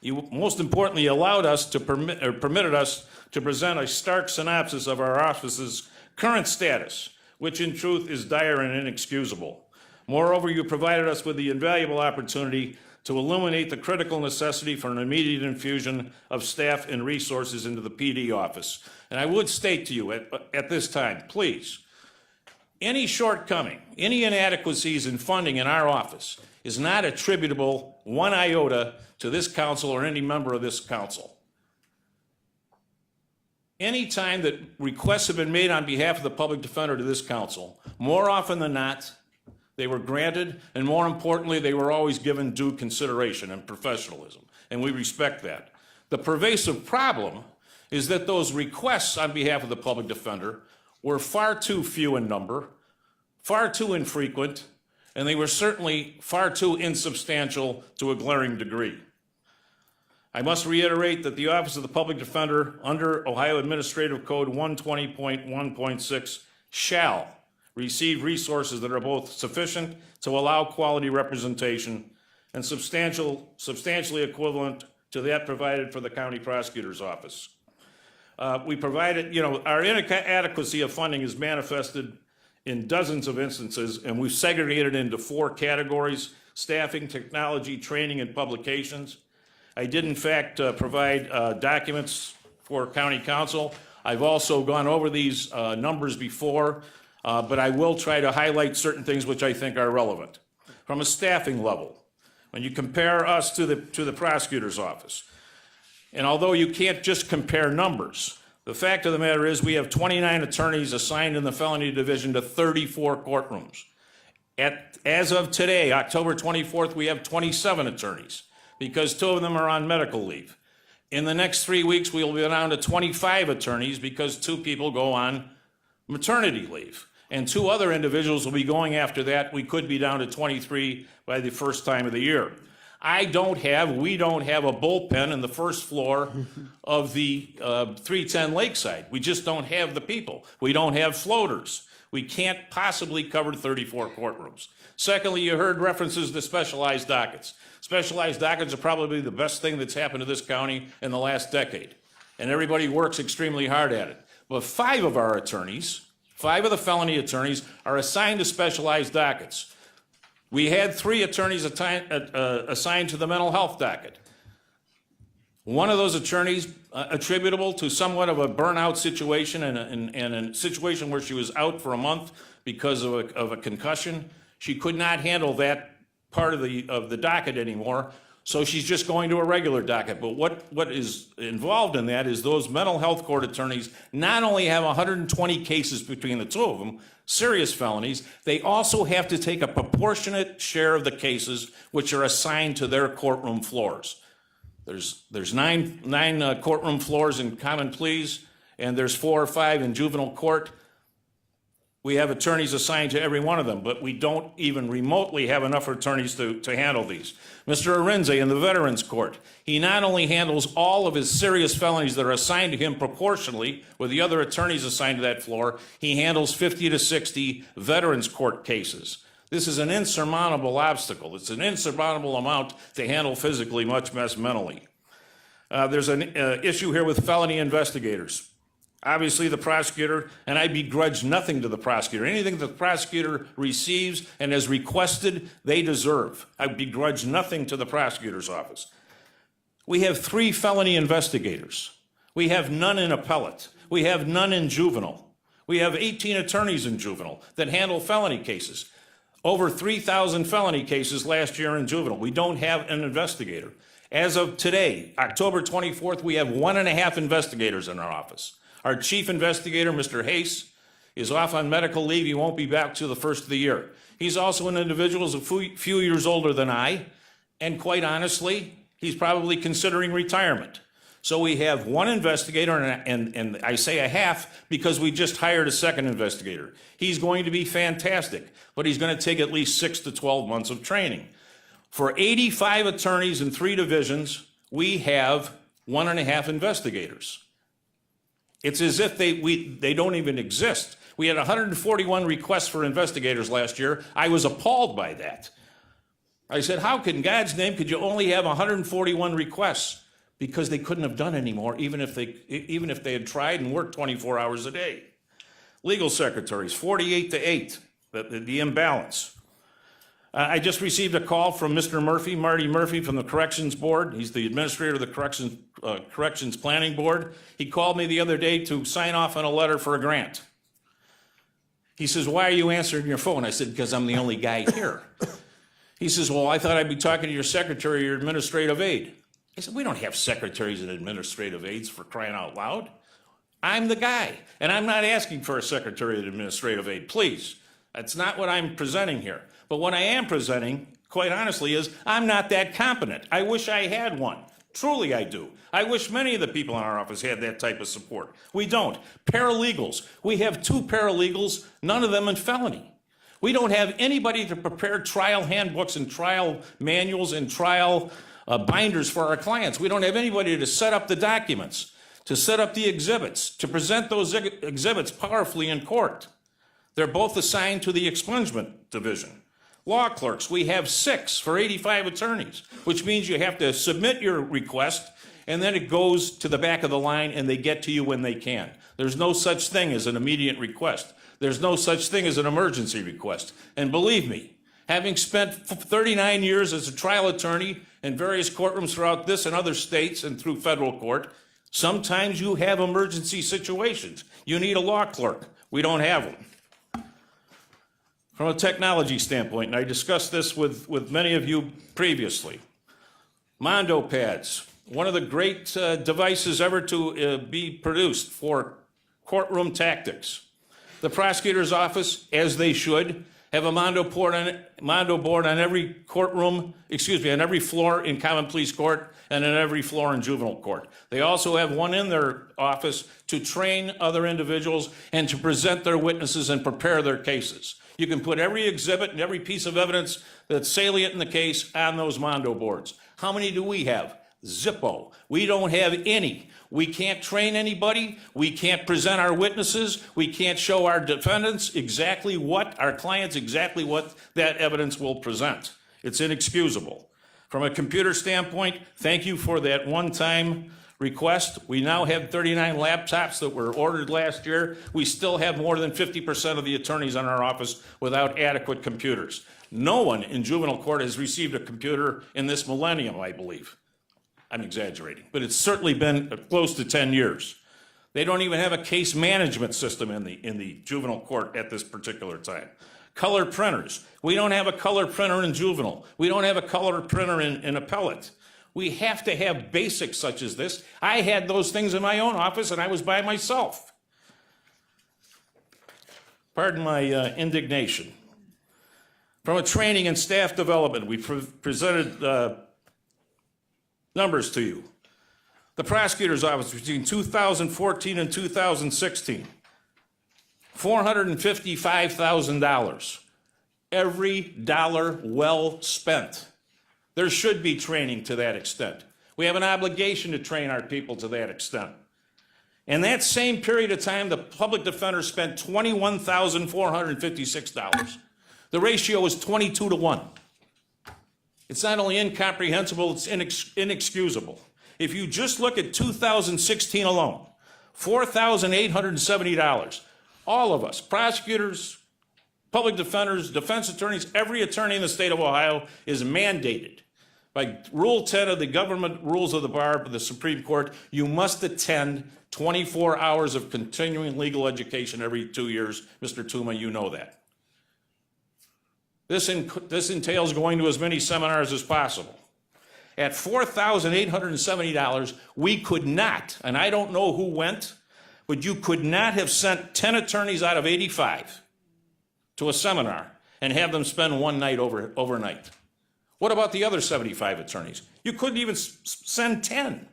You, most importantly, allowed us to permitted us to present a stark synopsis of our office's current status, which in truth is dire and inexcusable. Moreover, you provided us with the invaluable opportunity to illuminate the critical necessity for an immediate infusion of staff and resources into the PD office. And I would state to you at this time, please, any shortcoming, any inadequacies in funding in our office is not attributable 1 iota to this council or any member of this council. Any time that requests have been made on behalf of the public defender to this council, more often than not, they were granted, and more importantly, they were always given due consideration and professionalism, and we respect that. The pervasive problem is that those requests on behalf of the public defender were far too few in number, far too infrequent, and they were certainly far too insubstantial to a glaring degree. I must reiterate that the Office of the Public Defender under Ohio Administrative Code 120.1.6 shall receive resources that are both sufficient to allow quality representation and substantially equivalent to that provided for the county prosecutor's office. We provided, our inadequacy of funding is manifested in dozens of instances, and we've segregated into 4 categories: staffing, technology, training, and publications. I did, in fact, provide documents for county council. I've also gone over these numbers before, but I will try to highlight certain things which I think are relevant. From a staffing level, when you compare us to the prosecutor's office, and although you can't just compare numbers, the fact of the matter is we have 29 attorneys assigned in the felony division to 34 courtrooms. As of today, October 24th, we have 27 attorneys because 2 of them are on medical leave. In the next 3 weeks, we will be down to 25 attorneys because 2 people go on maternity leave. And 2 other individuals will be going after that. We could be down to 23 by the first time of the year. we don't have a bullpen in the first floor of the 310 Lakeside. We just don't have the people. We don't have floaters. We can't possibly cover 34 courtrooms. Secondly, you heard references to specialized dockets. Specialized dockets are probably the best thing that's happened to this county in the last decade. And everybody works extremely hard at it. But 5 of our attorneys, 5 of the felony attorneys, are assigned to specialized dockets. We had 3 attorneys assigned to the mental health docket. One of those attorneys attributable to somewhat of a burnout situation and a situation where she was out for a month because of a concussion. She could not handle that part of the docket anymore, so she's just going to a regular docket. But what is involved in that is those mental health court attorneys not only have 120 cases between the 2 of them, serious felonies, they also have to take a proportionate share of the cases which are assigned to their courtroom floors. There's nine courtroom floors in common pleas, and there's 4 or 5 in juvenile court. We have attorneys assigned to every one of them, but we don't even remotely have enough attorneys to handle these. Mr. Arinze in the Veterans Court, he not only handles all of his serious felonies that are assigned to him proportionally with the other attorneys assigned to that floor, he handles 50 to 60 Veterans Court cases. This is an insurmountable obstacle. It's an insurmountable amount to handle physically, much less mentally. There's an issue here with felony investigators. Obviously, the prosecutor, and I begrudge nothing to the prosecutor. Anything the prosecutor receives and has requested, they deserve. I begrudge nothing to the prosecutor's office. We have 3 felony investigators. We have none in appellate. We have none in juvenile. We have 18 attorneys in juvenile that handle felony cases. Over 3,000 felony cases last year in juvenile. We don't have an investigator. As of today, October 24th, we have 1.5 investigators in our office. Our chief investigator, Mr. Hayes, is off on medical leave. He won't be back till the first of the year. He's also an individual who's a few years older than I, and quite honestly, he's probably considering retirement. So we have 1 investigator, and I say a half because we just hired a 2nd investigator. He's going to be fantastic, but he's going to take at least 6 to 12 months of training. For 85 attorneys in 3 divisions, we have 1.5 investigators. It's as if they don't even exist. We had 141 requests for investigators last year. I was appalled by that. I said, how in God's name could you only have 141 requests? Because they couldn't have done any more, even if they had tried and worked 24 hours a day. Legal secretaries, 48 to 8, the imbalance. I just received a call from Mr. Murphy, Marty Murphy from the Corrections Board. He's the administrator of the Corrections Planning Board. He called me the other day to sign off on a letter for a grant. He says, why are you answering your phone? I said, because I'm the only guy here. He says, well, I thought I'd be talking to your secretary or your administrative aide. I said, we don't have secretaries and administrative aides, for crying out loud. I'm the guy, and I'm not asking for a secretary and administrative aide, please. That's not what I'm presenting here. But what I am presenting, quite honestly, is I'm not that competent. I wish I had one. Truly, I do. I wish many of the people in our office had that type of support. We don't. Paralegals. We have 2 paralegals, none of them in felony. We don't have anybody to prepare trial handbooks and trial manuals and trial binders for our clients. We don't have anybody to set up the documents, to set up the exhibits, to present those exhibits powerfully in court. They're both assigned to the expungement division. Law clerks, we have 6 for 85 attorneys, which means you have to submit your request, and then it goes to the back of the line, and they get to you when they can. There's no such thing as an immediate request. There's no such thing as an emergency request. And believe me, having spent 39 years as a trial attorney in various courtrooms throughout this and other states and through federal court, sometimes you have emergency situations. You need a law clerk. We don't have one. From a technology standpoint, and I discussed this with many of you previously, Mondo pads, one of the great devices ever to be produced for courtroom tactics. The prosecutor's office, as they should, have a Mondo board on every courtroom, on every floor in common pleas court and on every floor in juvenile court. They also have one in their office to train other individuals and to present their witnesses and prepare their cases. You can put every exhibit and every piece of evidence that's salient in the case on those Mondo boards. How many do we have? Zippo. We don't have any. We can't train anybody. We can't present our witnesses. We can't show our defendants exactly what, our clients exactly what that evidence will present. It's inexcusable. From a computer standpoint, thank you for that one-time request. We now have 39 laptops that were ordered last year. We still have more than 50% of the attorneys in our office without adequate computers. No one in juvenile court has received a computer in this millennium, I believe. I'm exaggerating, but it's certainly been close to 10 years. They don't even have a case management system in the juvenile court at this particular time. Color printers. We don't have a color printer in juvenile. We don't have a color printer in appellate. We have to have basics such as this. I had those things in my own office and I was by myself. Pardon my indignation. From a training and staff development, we presented numbers to you. The prosecutor's office between 2014 and 2016, $455,000. Every dollar well spent. There should be training to that extent. We have an obligation to train our people to that extent. In that same period of time, the public defender spent $21,456. The ratio is 22 to 1. It's not only incomprehensible, it's inexcusable. If you just look at 2016 alone, $4,870. All of us, prosecutors, public defenders, defense attorneys, every attorney in the state of Ohio is mandated by Rule 10 of the government rules of the bar of the Supreme Court, you must attend 24 hours of continuing legal education every 2 years. Mr. Tuma, you know that. This entails going to as many seminars as possible. At $4,870, we could not, and I don't know who went, but you could not have sent 10 attorneys out of 85 to a seminar and have them spend one night overnight. What about the other 75 attorneys? You couldn't even send 10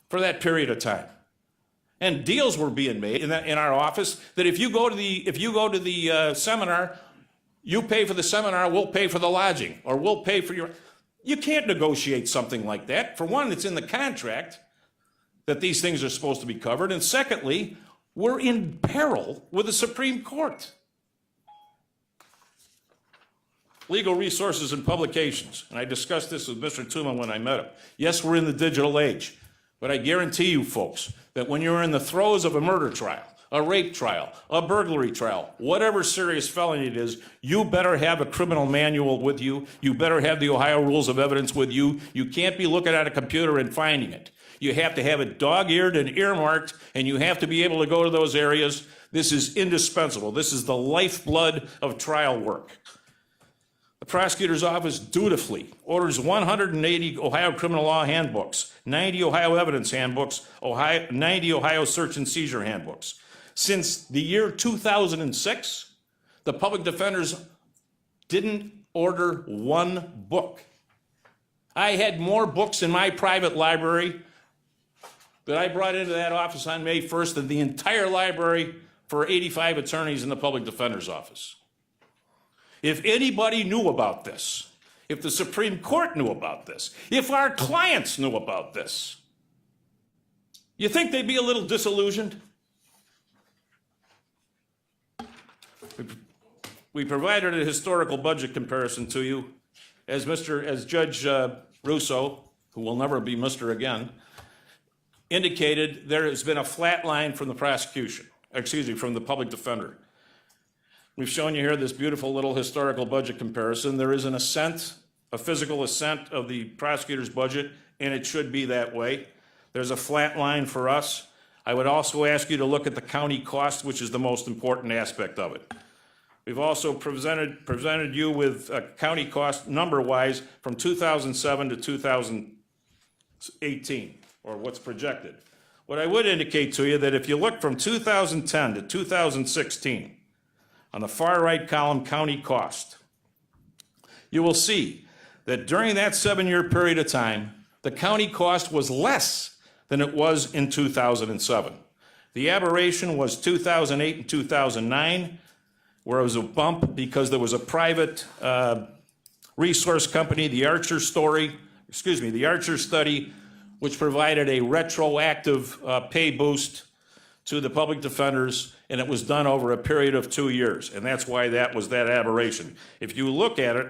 for that period of time. And deals were being made in our office that if you go to the seminar, you pay for the seminar, we'll pay for the lodging, or we'll pay for your... You can't negotiate something like that. For one, it's in the contract that these things are supposed to be covered. And secondly, we're in peril with the Supreme Court. Legal resources and publications. And I discussed this with Mr. Tuma when I met him. Yes, we're in the digital age. But I guarantee you folks that when you're in the throes of a murder trial, a rape trial, a burglary trial, whatever serious felony it is, you better have a criminal manual with you. You better have the Ohio Rules of Evidence with you. You can't be looking at a computer and finding it. You have to have it dog-eared and earmarked, and you have to be able to go to those areas. This is indispensable. This is the lifeblood of trial work. The prosecutor's office dutifully orders 180 Ohio criminal law handbooks, 90 Ohio evidence handbooks, 90 Ohio search and seizure handbooks. Since the year 2006, the public defenders didn't order one book. I had more books in my private library that I brought into that office on May 1st than the entire library for 85 attorneys in the public defender's office. If anybody knew about this, if the Supreme Court knew about this, if our clients knew about this, you think they'd be a little disillusioned? We provided a historical budget comparison to you. As Judge Russo, who will never be Mr. again, indicated, there has been a flat line from the prosecution, from the public defender. We've shown you here this beautiful little historical budget comparison. There is an ascent, a physical ascent of the prosecutor's budget, and it should be that way. There's a flat line for us. I would also ask you to look at the county cost, which is the most important aspect of it. We've also presented you with a county cost number-wise from 2007 to 2018, or what's projected. What I would indicate to you that if you look from 2010 to 2016, on the far right column, county cost, you will see that during that 7-year period of time, the county cost was less than it was in 2007. The aberration was 2008 and 2009, where it was a bump because there was a private resource company, the Archer Study, which provided a retroactive pay boost to the public defenders, and it was done over a period of 2 years, and that's why that was that aberration. If you look at it,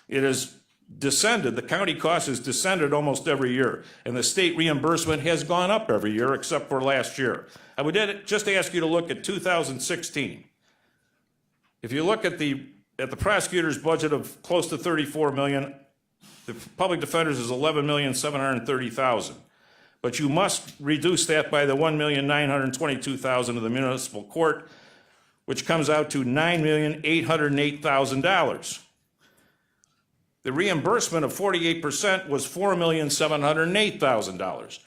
it has descended, the county cost has descended almost every year, and the state reimbursement has gone up every year except for last year. I would just ask you to look at 2016. If you look at the prosecutor's budget of close to $34 million, the public defenders is $11,730,000. But you must reduce that by the $1,922,000 of the municipal court, which comes out to $9,808,000. The reimbursement of 48% was $4,708,000.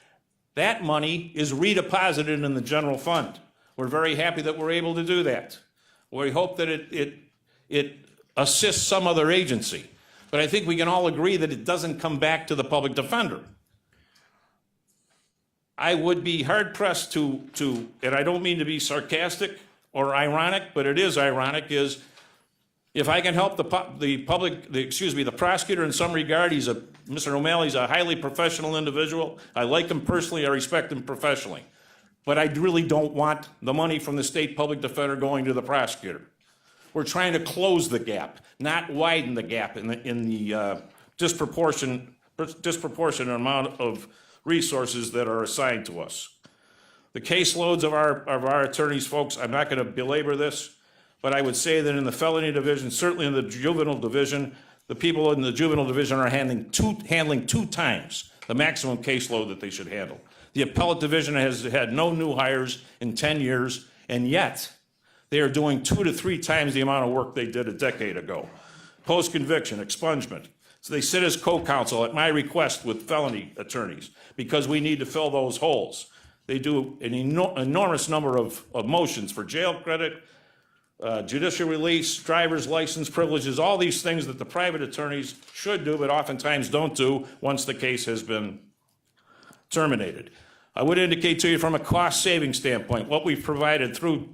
That money is redeposited in the general fund. We're very happy that we're able to do that. We hope that it assists some other agency. But I think we can all agree that it doesn't come back to the public defender. I would be hard pressed to, and I don't mean to be sarcastic or ironic, but it is ironic, is if I can help the prosecutor in some regard. Mr. O'Malley's a highly professional individual. I like him personally, I respect him professionally. But I really don't want the money from the state public defender going to the prosecutor. We're trying to close the gap, not widen the gap in the disproportionate amount of resources that are assigned to us. The caseloads of our attorneys, folks, I'm not going to belabor this, but I would say that in the felony division, certainly in the juvenile division, the people in the juvenile division are handling 2 times the maximum caseload that they should handle. The appellate division has had no new hires in 10 years, and yet they are doing 2 to 3 times the amount of work they did a decade ago. Post-conviction, expungement. So they sit as co-counsel at my request with felony attorneys because we need to fill those holes. They do an enormous number of motions for jail credit, judicial release, driver's license privileges, all these things that the private attorneys should do but oftentimes don't do once the case has been terminated. I would indicate to you from a cost-saving standpoint what we've provided through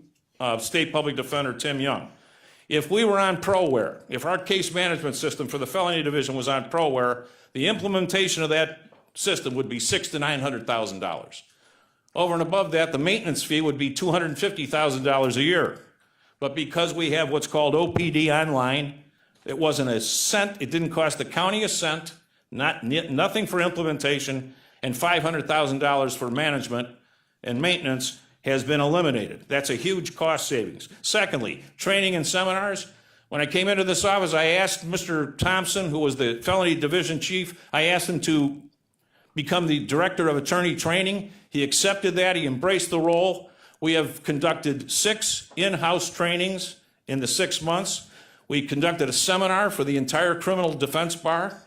State Public Defender Tim Young. If we were on ProWare, if our case management system for the felony division was on ProWare, the implementation of that system would be $600,000 to $900,000. Over and above that, the maintenance fee would be $250,000 a year. But because we have what's called OPD online, it wasn't a cent, it didn't cost the county a cent, nothing for implementation, and $500,000 for management and maintenance has been eliminated. That's a huge cost savings. Secondly, training and seminars. When I came into this office, I asked Mr. Thompson, who was the felony division chief, I asked him to become the director of attorney training. He accepted that, he embraced the role. We have conducted 6 in-house trainings in the 6 months. We conducted a seminar for the entire criminal defense bar.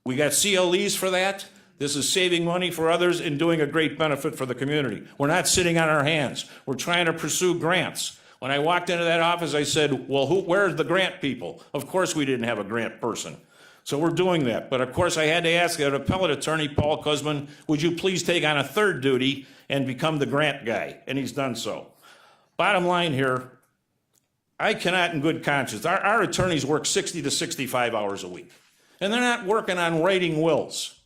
We got CLEs for that. This is saving money for others and doing a great benefit for the community. We're not sitting on our hands. We're trying to pursue grants. When I walked into that office, I said, well, where's the grant people? Of course we didn't have a grant person. So we're doing that. But of course I had to ask an appellate attorney, Paul Kuzman, would you please take on a 3rd duty and become the grant guy? And he's done so. Bottom line here, I cannot in good conscience, our attorneys work 60 to 65 hours a week. And they're not working on writing wills.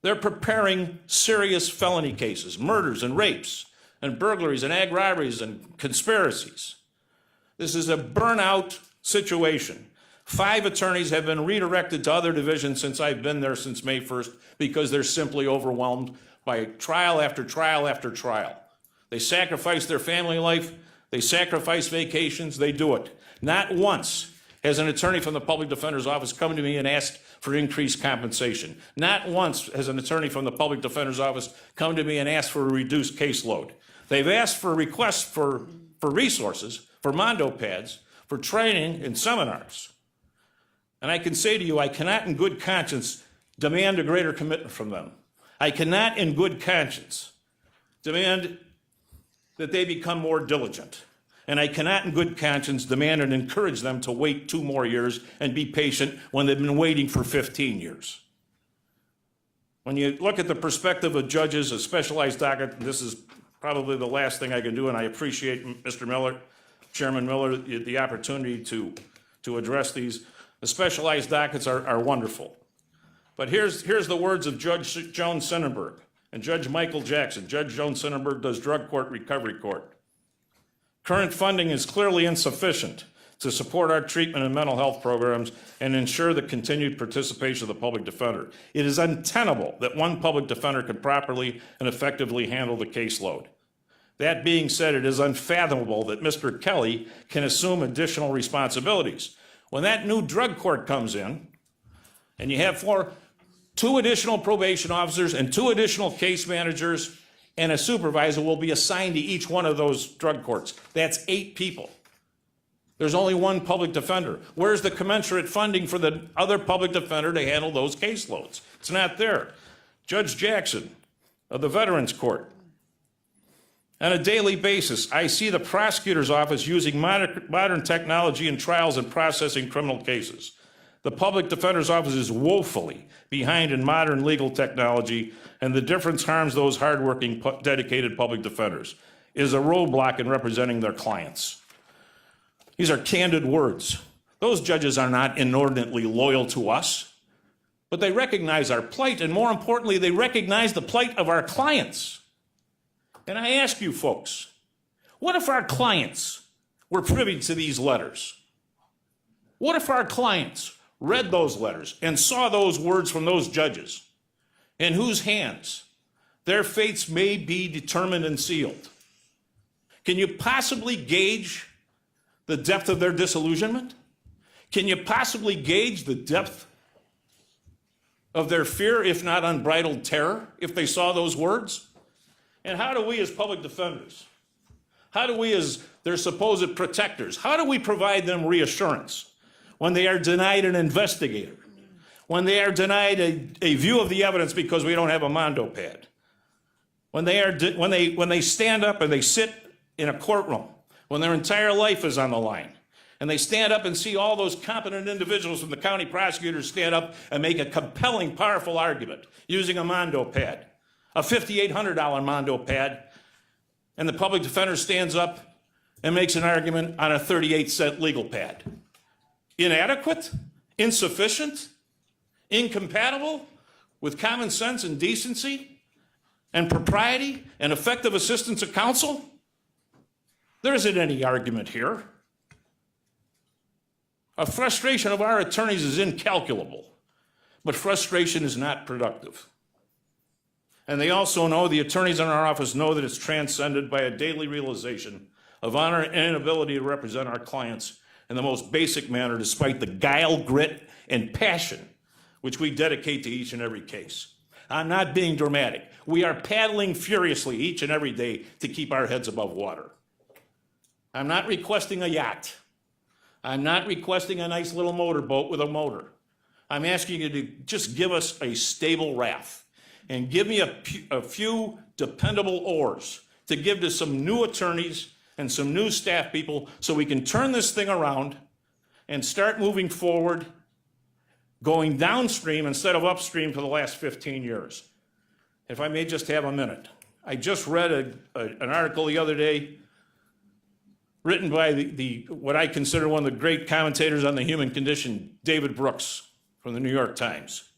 They're preparing serious felony cases, murders and rapes and burglaries and ag robberies and conspiracies. This is a burnout situation. 5 attorneys have been redirected to other divisions since I've been there since May 1st because they're simply overwhelmed by trial after trial after trial. They sacrifice their family life, they sacrifice vacations, they do it. Not once has an attorney from the public defender's office come to me and asked for increased compensation. Not once has an attorney from the public defender's office come to me and asked for a reduced caseload. They've asked for requests for resources, for Mondo pads, for training and seminars. And I can say to you, I cannot in good conscience demand a greater commitment from them. I cannot in good conscience demand that they become more diligent and I cannot in good conscience demand and encourage them to wait 2 more years and be patient when they've been waiting for 15 years. When you look at the perspective of judges, a specialized docket, and this is probably the last thing I can do, and I appreciate Mr. Miller, Chairman Miller, the opportunity to address these. The specialized dockets are wonderful. But here's the words of Judge Joan Sonnenberg and Judge Michael Jackson. Judge Joan Sonnenberg does drug court, recovery court. Current funding is clearly insufficient to support our treatment and mental health programs and ensure the continued participation of the public defender. It is untenable that one public defender can properly and effectively handle the caseload. That being said, it is unfathomable that Mr. Kelly can assume additional responsibilities. When that new drug court comes in, and you have 2 additional probation officers and 2 additional case managers, and a supervisor will be assigned to each one of those drug courts. That's 8 people. There's only 1 public defender. Where's the commensurate funding for the other public defender to handle those caseloads? It's not there. Judge Jackson of the Veterans Court. On a daily basis, I see the prosecutor's office using modern technology in trials and processing criminal cases. The public defender's office is woefully behind in modern legal technology, and the difference harms those hardworking, dedicated public defenders. It is a roadblock in representing their clients. These are candid words. Those judges are not inordinately loyal to us, but they recognize our plight, and more importantly, they recognize the plight of our clients. And I ask you folks, what if our clients were privy to these letters? What if our clients read those letters and saw those words from those judges, in whose hands their fates may be determined and sealed? Can you possibly gauge the depth of their disillusionment? Can you possibly gauge the depth of their fear, if not unbridled terror, if they saw those words? And how do we as public defenders, how do we as their supposed protectors, how do we provide them reassurance when they are denied an investigator, when they are denied a view of the evidence because we don't have a Mondo pad, when they stand up and they sit in a courtroom, when their entire life is on the line, and they stand up and see all those competent individuals from the county prosecutors stand up and make a compelling, powerful argument using a Mondo pad, a $5,800 Mondo pad, and the public defender stands up and makes an argument on a 38-cent legal pad. Inadequate? Insufficient? Incompatible with common sense and decency and propriety and effective assistance of counsel? There isn't any argument here. A frustration of our attorneys is incalculable, but frustration is not productive. And they also know, the attorneys in our office know, that it's transcended by a daily realization of honor and inability to represent our clients in the most basic manner, despite the guile, grit, and passion which we dedicate to each and every case. I'm not being dramatic. We are paddling furiously each and every day to keep our heads above water. I'm not requesting a yacht. I'm not requesting a nice little motorboat with a motor. I'm asking you to just give us a stable raft and give me a few dependable oars to give to some new attorneys and some new staff people so we can turn this thing around and start moving forward, going downstream instead of upstream for the last 15 years. If I may just have a minute. I just read an article the other day written by what I consider one of the great commentators on the human condition, David Brooks, from the New York Times.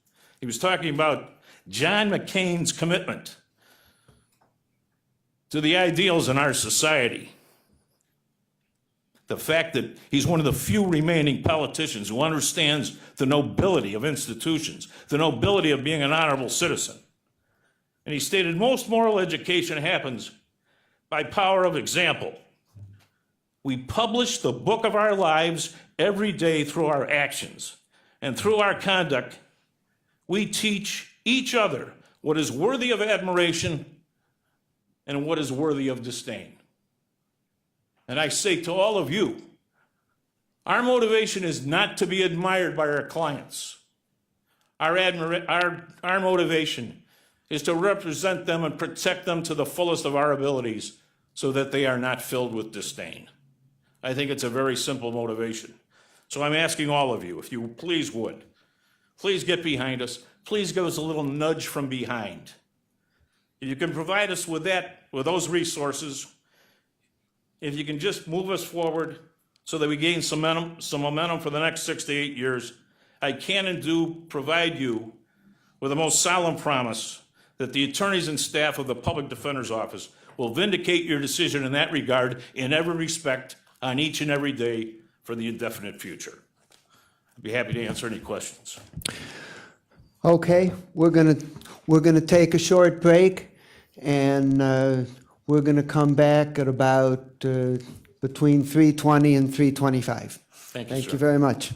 He was talking about John McCain's commitment to the ideals in our society. The fact that he's one of the few remaining politicians who understands the nobility of institutions, the nobility of being an honorable citizen. And he stated, most moral education happens by power of example. We publish the book of our lives every day through our actions. And through our conduct, we teach each other what is worthy of admiration and what is worthy of disdain. And I say to all of you, our motivation is not to be admired by our clients. Our motivation is to represent them and protect them to the fullest of our abilities so that they are not filled with disdain. I think it's a very simple motivation. So I'm asking all of you, if you please would, please get behind us. Please give us a little nudge from behind. If you can provide us with that, with those resources, if you can just move us forward so that we gain some momentum for the next 6 to 8 years, I can and do provide you with the most solemn promise that the attorneys and staff of the Public Defender's Office will vindicate your decision in that regard in every respect on each and every day for the indefinite future. I'd be happy to answer any questions. Okay, we're gonna take a short break, and we're gonna come back at about between 3:20 and 3:25. Thank you, Thank sir. you very much.